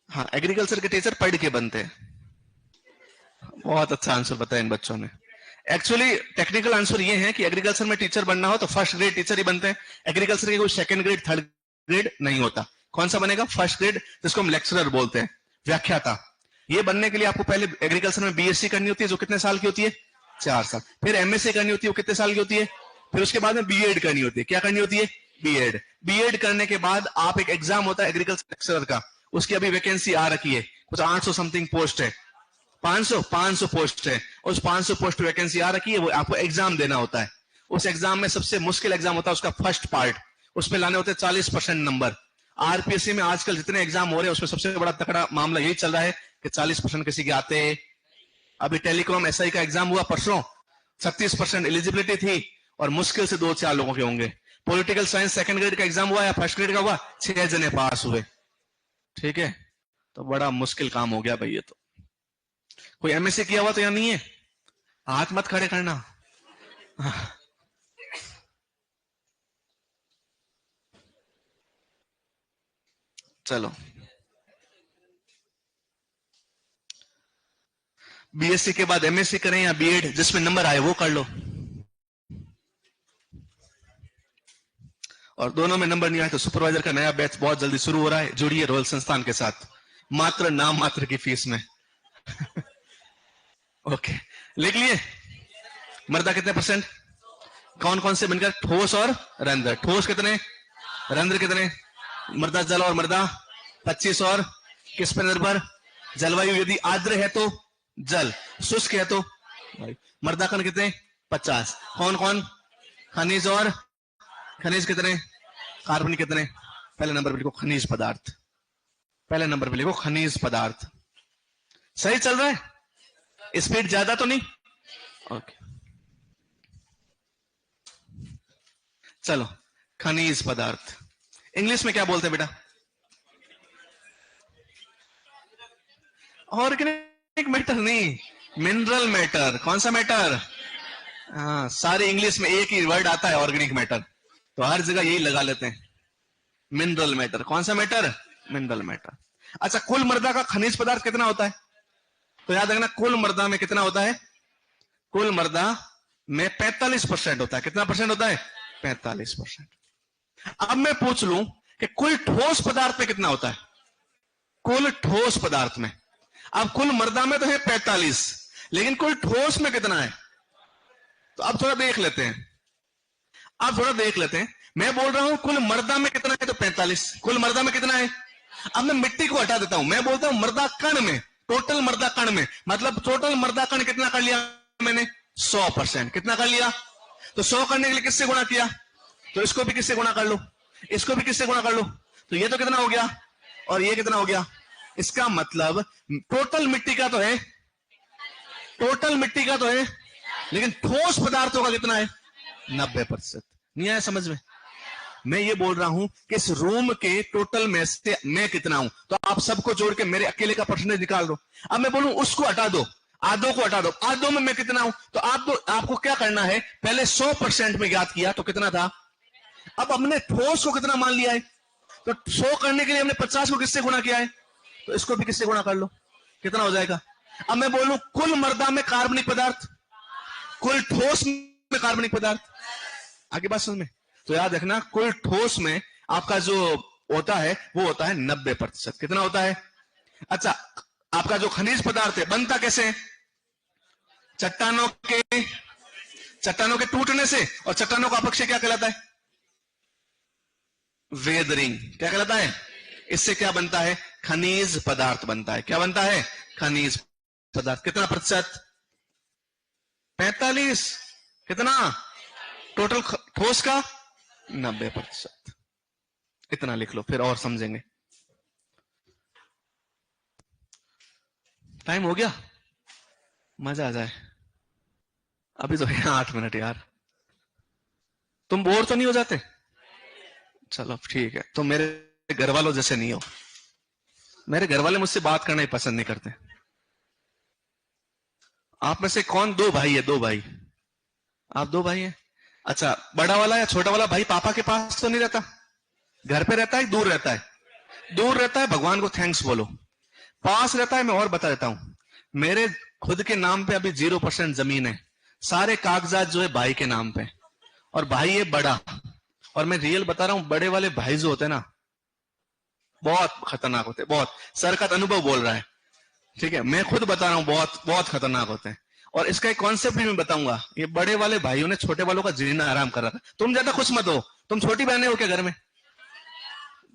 हाँ, एग्रीकल्चर के टीचर पढ़ के बनते हैं। बहुत अच्छा आंसर बताया इन बच्चों ने। एक्चुअली टेक्निकल आंसर ये है कि एग्रीकल्चर में टीचर बनना हो तो फर्स्ट ग्रेड टीचर ही बनते हैं। एग्रीकल्चर के कोई सेकंड ग्रेड, थर्ड ग्रेड नहीं होता। कौन सा बनेगा? फर्स्ट ग्रेड, जिसको हम लेक्चरर बोलते हैं, व्याख्याता। ये बनने के लिए आपको पहले एग्रीकल्चर में बीएससी करनी होती है, जो कितने साल की होती है? 4 साल। फिर एमएससी करनी होती है, वो कितने साल की होती है? फिर उसके बाद में बीएड करनी होती है। क्या करनी होती है? बीएड। बीएड करने के बाद आप एक एग्जाम होता है एग्रीकल्चर लेक्चरर का, उसकी अभी वैकेंसी आ रखी है, कुछ 800 समथिंग पोस्ट है। 500 पोस्ट है। उस 500 पोस्ट वैकेंसी आ रखी है, वो आपको एग्जाम देना होता है। उस एग्जाम में सबसे मुश्किल एग्जाम होता है उसका फर्स्ट पार्ट, उसमें लाने होते हैं 40% नंबर। आरपीएससी में आजकल जितने एग्जाम हो रहे हैं उसमें सबसे बड़ा तकड़ा मामला यही चल रहा है कि 40% किसी के आते हैं। अभी टेलीकॉम एसआई का एग्जाम हुआ परसों, 36% एलिजिबिलिटी थी और मुश्किल से 2-4 लोगों के होंगे। पॉलिटिकल साइंस सेकंड ग्रेड का एग्जाम हुआ या फर्स्ट ग्रेड का हुआ, 6 जने पास हुए। ठीक है, तो बड़ा मुश्किल काम हो गया भाई ये तो। कोई एमएससी किया हुआ तो यहां नहीं है? हाथ मत खड़े करना। चलो, बीएससी के बाद एमएससी करें या बीएड, जिसमें नंबर आए वो कर लो। और दोनों में नंबर नहीं आए तो सुपरवाइजर का नया बैच बहुत जल्दी शुरू हो रहा है, जुड़िए रोयल संस्थान के साथ, मात्र नाम मात्र की फीस में। ओके, लिख लिए? मर्दा कितने परसेंट? कौन कौन से बनकर? ठोस और रंध्र। ठोस कितने? रंध्र कितने? मृदा जल और मृदा 25। और किस पर निर्भर? जलवायु। यदि आर्द्र है तो जल, शुष्क है तो वायु। मृदा कण कितने? 50। कौन कौन? खनिज और खनिज कितने? कार्बन कितने? पहले नंबर पर लिखो खनिज पदार्थ। पहले नंबर पर लिखो खनिज पदार्थ। सही चल रहा है? स्पीड ज्यादा तो नहीं? ओके, चलो। खनिज पदार्थ इंग्लिश में क्या बोलते हैं बेटा? ऑर्गेनिक मैटर नहीं, मिनरल मैटर। कौन सा मैटर? हाँ, सारे इंग्लिश में एक ही वर्ड आता है ऑर्गेनिक मैटर, तो हर जगह यही लगा लेते हैं, मिनरल मैटर। कौन सा मैटर? Mineral matter. अच्छा, कुल मृदा का खनिज पदार्थ कितना होता है? तो याद रखना, कुल मृदा में कितना होता है? कुल मृदा में 45% होता है। कितना परसेंट होता है? 45%। अब मैं पूछ लूं कि कुल ठोस पदार्थ में कितना होता है? कुल ठोस पदार्थ में, अब कुल मृदा में तो है 45, लेकिन कुल ठोस में कितना है? तो अब थोड़ा देख लेते हैं। अब थोड़ा देख लेते हैं। मैं बोल रहा हूं कुल मृदा में कितना है, तो 45। कुल मृदा में कितना है? अब मैं मिट्टी को हटा देता हूं, मैं बोलता हूं मृदा कण में, टोटल मृदा कण में, मतलब टोटल मृदा कण कितना कर लिया मैंने? 100%। कितना कर लिया? तो 100 करने के लिए किससे गुणा किया? तो इसको भी किससे गुणा कर लो, इसको भी किससे गुणा कर लो, तो ये तो कितना हो गया और ये कितना हो गया? इसका मतलब टोटल मिट्टी का तो है टोटल मिट्टी का तो है, लेकिन ठोस पदार्थों का कितना है? 90%। नहीं आया समझ में? मैं ये बोल रहा हूं कि इस रूम के टोटल में से मैं कितना हूं, तो आप सबको जोड़ के मेरे अकेले का परसेंटेज निकाल दो। अब मैं बोलूं उसको हटा दो, आधों को हटा दो, आधों में मैं कितना हूं, तो आपको क्या करना है, पहले 100% में ज्ञात किया तो कितना था, अब हमने ठोस को कितना मान लिया है, तो 100 करने के लिए हमने 50 को किससे गुणा किया है, तो इसको भी किससे गुणा कर लो, कितना हो जाएगा। अब मैं बोलूं कुल मर्दा में कार्बनिक पदार्थ, कुल ठोस में कार्बनिक पदार्थ, आगे बात समझ में? तो याद रखना कुल ठोस में आपका जो होता है वो होता है 90%। कितना होता है? अच्छा, आपका जो खनिज पदार्थ है बनता कैसे है? चट्टानों के टूटने से, और चट्टानों का अपक्षय क्या कहलाता है? वेदरिंग। क्या कहलाता है? इससे क्या बनता है? खनिज पदार्थ बनता है। क्या बनता है? खनिज पदार्थ। कितना प्रतिशत? 45। कितना टोटल ठोस का? 90%। इतना लिख लो, फिर और समझेंगे। टाइम हो गया, मजा आ जाए। अभी तो है 8 मिनट यार, तुम बोर तो नहीं हो जाते? चलो ठीक है, तो मेरे घर वालों जैसे नहीं हो। मेरे घर वाले मुझसे बात करना ही पसंद नहीं करते। आप में से कौन दो भाई है? 2 भाई, आप 2 भाई हैं। अच्छा, बड़ा वाला या छोटा वाला भाई पापा के पास तो नहीं रहता? घर पे रहता है, दूर रहता है? दूर रहता है, भगवान को थैंक्स बोलो। पास रहता है, मैं और बता देता हूं, मेरे खुद के नाम पे अभी 0% जमीन है, सारे कागजात जो है भाई के नाम पे, और भाई है बड़ा। और मैं रियल बता रहा हूं, बड़े वाले भाई जो होते हैं ना, बहुत खतरनाक होते हैं, बहुत। सर का अनुभव बोल रहा है, ठीक है, मैं खुद बता रहा हूं, बहुत बहुत खतरनाक होते हैं। और इसका एक कॉन्सेप्ट भी मैं बताऊंगा। ये बड़े वाले भाइयों ने छोटे वालों का जीना आराम कर रहा था। तुम ज्यादा खुश मत हो, तुम छोटी बहनें हो क्या घर में?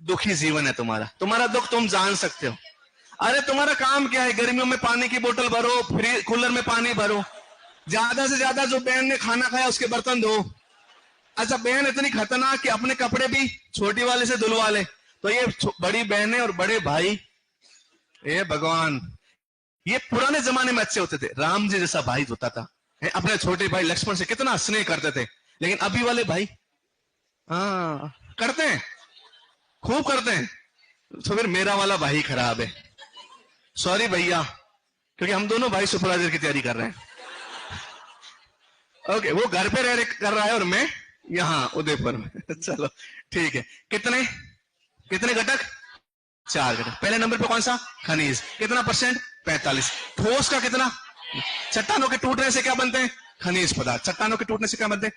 दुखी जीवन है तुम्हारा, तुम्हारा दुख तुम जान सकते हो। अरे तुम्हारा काम क्या है? गर्मियों में पानी की बोतल भरो, फ्री कूलर में पानी भरो, ज्यादा से ज्यादा जो बहन ने खाना खाया उसके बर्तन धो। अच्छा, बहन इतनी खतरनाक कि अपने कपड़े भी छोटी वाले से धुलवा ले। तो ये बड़ी बहनें और बड़े भाई, ए भगवान, ये पुराने जमाने में अच्छे होते थे। राम जी जैसा भाई होता था, अपने छोटे भाई लक्ष्मण से कितना स्नेह करते थे। लेकिन अभी वाले भाई करते हैं, खूब करते हैं। तो फिर मेरा वाला भाई खराब है, सॉरी भैया, क्योंकि हम दोनों भाई सुपरवाइजर की तैयारी कर रहे हैं। ओके, वो घर पे रह कर रहा है और मैं यहां उदयपुर में। चलो ठीक है। कितने कितने घटक? 4 घटक। पहले नंबर पे कौन सा? खनिज। कितना परसेंट? 45। ठोस का कितना? चट्टानों के टूटने से क्या बनते हैं? खनिज पदार्थ। चट्टानों के टूटने से क्या बनते हैं?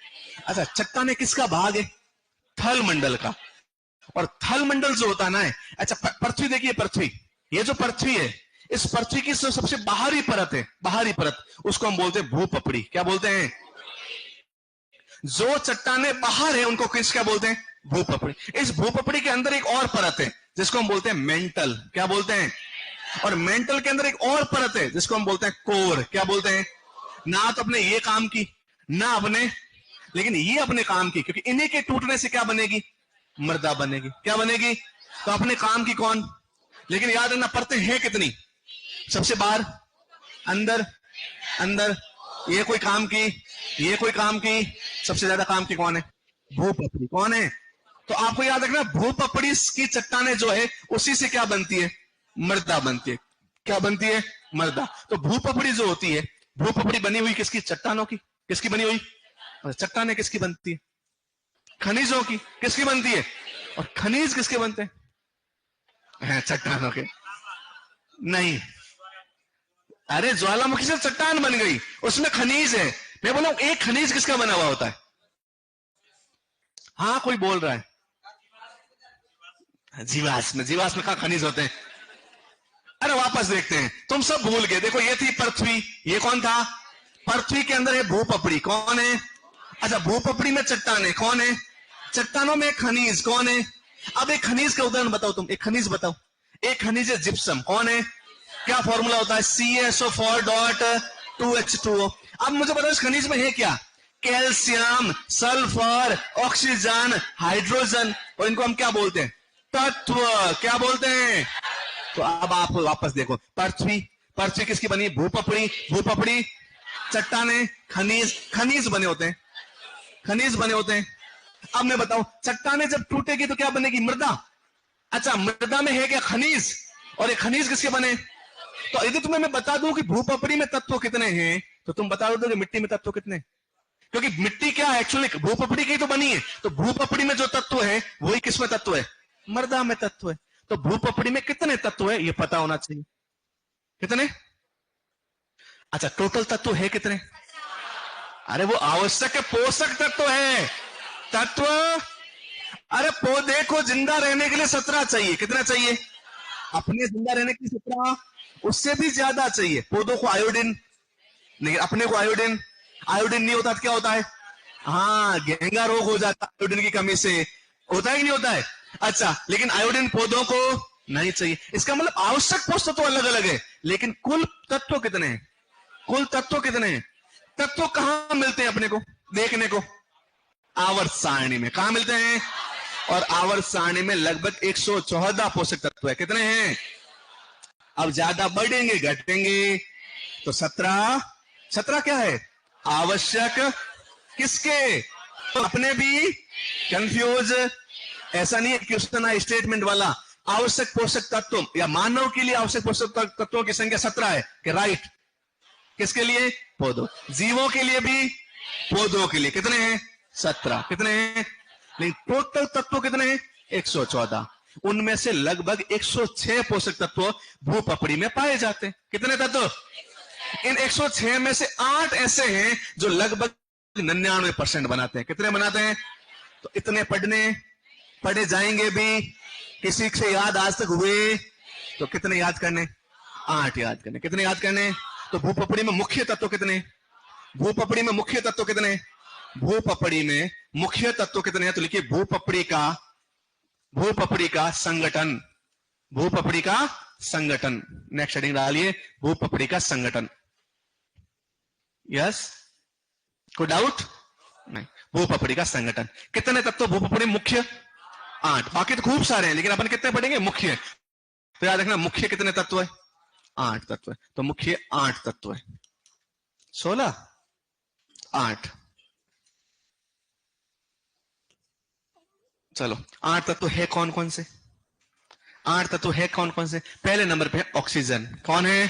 अच्छा, चट्टाने किसका भाग है? थल मंडल का। और थल मंडल जो होता है ना, अच्छा पृथ्वी देखिए, पृथ्वी, ये जो पृथ्वी है, इस पृथ्वी की सबसे बाहरी परत है, बाहरी परत, उसको हम बोलते हैं भूपपड़ी। क्या बोलते हैं? जो चट्टाने बाहर है उनको किस क्या बोलते हैं? भूपपड़ी। इस भूपपड़ी के अंदर एक और परत है जिसको हम बोलते हैं मेंटल। क्या बोलते हैं? और मेंटल के अंदर एक और परत है जिसको हम बोलते हैं कोर। क्या बोलते हैं? ना तो अपने ये काम की, ना अपने, लेकिन ये अपने काम की, क्योंकि इन्हीं के टूटने से क्या बनेगी? मृदा बनेगी। क्या बनेगी? तो अपने काम की कौन? लेकिन याद रखना, परतें हैं कितनी? सबसे बाहर, अंदर, अंदर, ये कोई काम की, ये कोई काम की, सबसे ज्यादा काम की कौन है? भूपपड़ी। कौन है? तो आपको याद रखना, भूपपड़ी की चट्टाने जो है उसी से क्या बनती है? मृदा बनती है। क्या बनती है? मृदा। तो भूपपड़ी जो होती है, भूपपड़ी बनी हुई किसकी? चट्टानों की। किसकी बनी हुई? चट्टाने किसकी बनती है? खनिजों की। किसकी बनती है? और खनिज किसके बनते हैं? चट्टानों के। नहीं, अरे ज्वालामुखी से चट्टान बन गई, उसमें खनिज है। मैं बोला एक खनिज किसका बना हुआ होता है? हाँ, कोई बोल रहा है जीवाश्म। जीवाश्म का खनिज होते हैं। अरे वापस देखते हैं, तुम सब भूल गए। देखो, ये थी पृथ्वी, ये कौन था? पृथ्वी के अंदर है भूपपड़ी। कौन है? अच्छा, भूपपड़ी में चट्टाने। कौन है? चट्टानों में खनिज। कौन है? अब एक खनिज का उदाहरण बताओ, तुम एक खनिज बताओ। एक खनिज है जिप्सम। कौन है? क्या फॉर्मूला होता है? CaSO4.2H2O। अब मुझे बताओ इस खनिज में है क्या? Calcium, sulphur, oxygen, hydrogen. और इनको हम क्या बोलते हैं? तत्व। क्या बोलते हैं? तो अब आप वापस देखो, पृथ्वी, पृथ्वी किसकी बनी? भूपपड़ी। भूपपड़ी चट्टाने, खनिज, खनिज बने होते हैं, खनिज बने होते हैं। अब मैं बताऊं, चट्टाने जब टूटेगी तो क्या बनेगी? मृदा। अच्छा, मृदा में है क्या? खनिज। और ये खनिज किसके बने? तो यदि तुम्हें मैं बता दूं कि भूपपड़ी में तत्व कितने हैं, तो तुम बता दो कि मिट्टी में तत्व कितने? क्योंकि मिट्टी क्या है एक्चुअली? भूपपड़ी की तो बनी है, तो भूपपड़ी में जो तत्व है वही किसमें तत्व है? मृदा में तत्व है। तो भूपपड़ी में कितने तत्व है ये पता होना चाहिए। कितने? अच्छा, टोटल तत्व है कितने? अरे वो आवश्यक है, पोषक तत्व है। तत्व, अरे पौधे को जिंदा रहने के लिए 17 चाहिए। कितना चाहिए? अपने जिंदा रहने के लिए 17, उससे भी ज्यादा चाहिए। पौधों को आयोडीन, नहीं अपने को आयोडीन। आयोडीन नहीं होता तो क्या होता है? हाँ, घेंगा रोग हो जाता है आयोडीन की कमी से। होता है कि नहीं होता है? अच्छा, लेकिन आयोडीन पौधों को नहीं चाहिए। इसका मतलब आवश्यक पोषक तत्व अलग अलग है, लेकिन कुल तत्व कितने हैं? कुल तत्व कितने हैं? तत्व कहां मिलते हैं अपने को देखने को? आवर्त सारणी में। कहां मिलते हैं? और आवर्त सारणी में लगभग 114 पोषक तत्व है। कितने हैं? अब ज्यादा बढ़ेंगे घटेंगे, तो 17। 17 क्या है? आवश्यक। किसके? तो अपने भी कंफ्यूज। ऐसा नहीं है क्वेश्चन है स्टेटमेंट वाला। आवश्यक पोषक तत्व या मानव के लिए आवश्यक पोषक तत्वों की संख्या 17 है कि राइट? किसके लिए? पौधों। जीवों के लिए भी, पौधों के लिए कितने हैं? 17। कितने हैं? नहीं, टोटल तत्व कितने हैं? 114। उनमें से लगभग 106 पोषक तत्व भूपपड़ी में पाए जाते हैं। कितने तत्व? इन 106 में से 8 ऐसे हैं जो लगभग 99% बनाते हैं। कितने बनाते हैं? तो इतने पढ़े जाएंगे भी। किसी से याद आज तक हुए तो कितने याद करने? 8 याद करने। कितने याद करने? तो भूपपड़ी में मुख्य तत्व कितने? भूपपड़ी में मुख्य तत्व कितने? भूपपड़ी में मुख्य तत्व कितने हैं? तो लिखिए भूपपड़ी का संगठन। भूपपड़ी का संगठन। नेक्स्ट हेडिंग डालिए, भूपपड़ी का संगठन। यस, कोई डाउट नहीं? भूपपड़ी का संगठन। कितने तत्व भूपपड़ी मुख्य? 8। बाकी तो खूब सारे हैं, लेकिन अपन कितने पढ़ेंगे? मुख्य। तो याद रखना, मुख्य कितने तत्व है? 8 तत्व है। तो मुख्य 8 तत्व है। 16, 8। चलो, 8 तत्व है कौन कौन से? 8 तत्व है कौन कौन से? पहले नंबर पे है ऑक्सीजन। कौन है?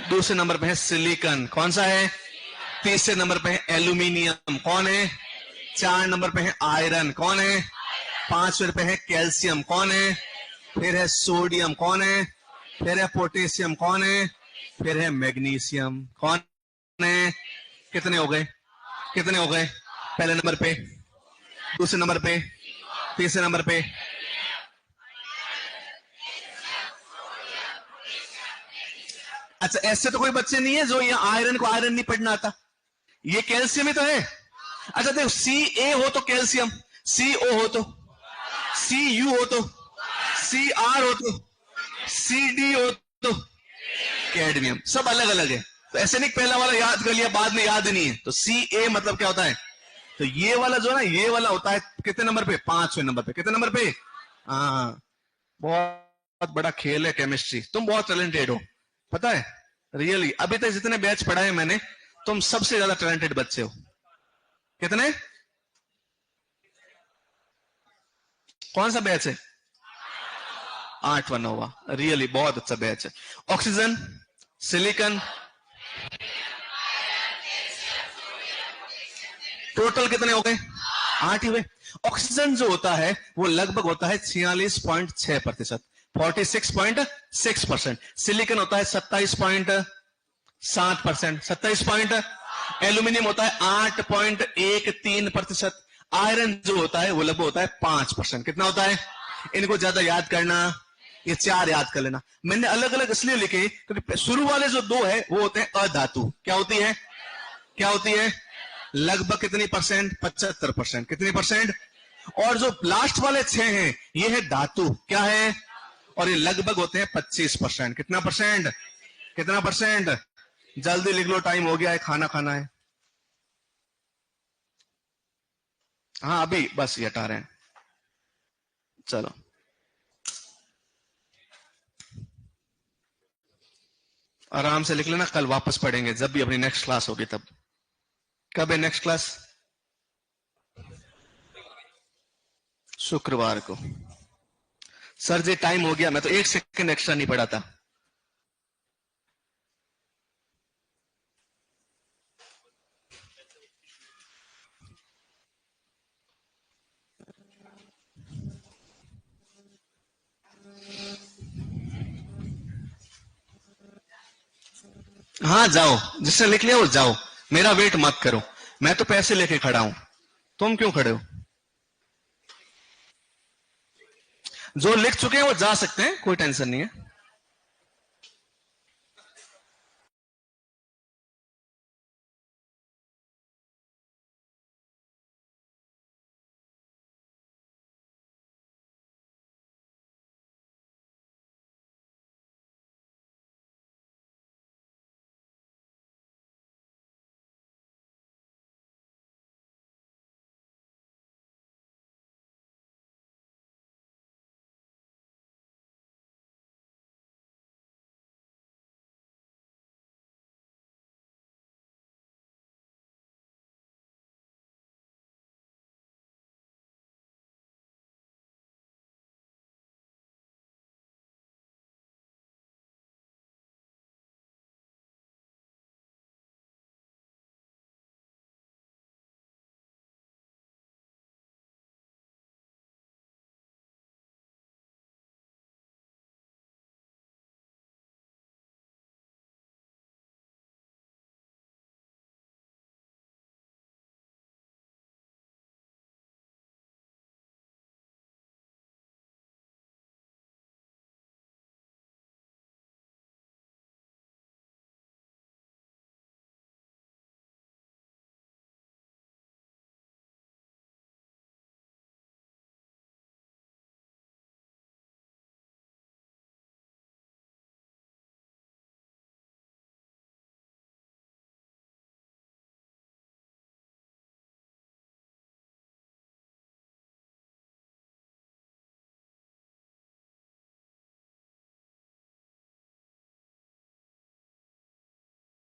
दूसरे नंबर पे है सिलिकॉन। कौन सा है? तीसरे नंबर पे है एल्यूमिनियम। कौन है? 4 नंबर पे है आयरन। कौन है? 5वें पे है कैल्शियम। कौन है? फिर है सोडियम। कौन है? फिर है पोटेशियम। कौन है? फिर है मैग्नीशियम। कौन है? कितने हो गए? कितने हो गए? पहले नंबर पे, दूसरे नंबर पे, तीसरे नंबर पे। अच्छा, ऐसे तो कोई बच्चे नहीं है जो यहाँ आयरन को आयरन नहीं पढ़ना आता। ये कैल्शियम ही तो है। अच्छा देखो, Ca हो तो कैल्शियम, Co हो तो, Cu हो तो, Cr हो तो, Cd हो तो कैडमियम। सब अलग अलग है। तो ऐसे नहीं पहला वाला याद कर लिया बाद में याद नहीं है। तो Ca मतलब क्या होता है? तो ये वाला जो है ना, ये वाला होता है कितने नंबर पे? 5वें नंबर पे। कितने नंबर पे? हाँ, बहुत बड़ा खेल है केमिस्ट्री। तुम बहुत टैलेंटेड हो, पता है? रियली अभी तक जितने बैच पढ़ाए मैंने, तुम सबसे ज्यादा टैलेंटेड बच्चे हो। कितने? कौन सा बैच है? 8वां 9वां। रियली बहुत अच्छा बैच है। ऑक्सीजन, सिलिकॉन, टोटल कितने हो गए? 8 ही हुए। ऑक्सीजन जो होता है वो लगभग होता है 46.6%, 46.6%। सिलिकॉन होता है 27.7%, 27 एल्यूमिनियम होता है 8.13%। आयरन जो होता है वो लगभग होता है 5%। कितना होता है? इनको ज्यादा याद करना, ये 4 याद कर लेना। मैंने अलग अलग इसलिए लिखे क्योंकि शुरू वाले जो 2 है वो होते हैं अधातु। क्या होती है? क्या होती है? लगभग कितनी परसेंट? 75%। कितनी परसेंट? और जो लास्ट वाले 6 हैं ये है धातु। क्या है? और ये लगभग होते हैं 25%। कितना परसेंट? कितना परसेंट? जल्दी लिख लो, टाइम हो गया है, खाना खाना है। हाँ अभी बस ये हटा रहे हैं। चलो, आराम से लिख लेना, कल वापस पढ़ेंगे जब भी अपनी नेक्स्ट क्लास होगी तब। कब है नेक्स्ट क्लास? शुक्रवार को। सर जी टाइम हो गया, मैं तो 1 सेकंड एक्स्ट्रा नहीं पढ़ा था। हाँ जाओ, जिसने लिख लिया वो जाओ, मेरा वेट मत करो, मैं तो पैसे लेके खड़ा हूं, तुम क्यों खड़े हो? जो लिख चुके हैं वो जा सकते हैं, कोई टेंशन नहीं है।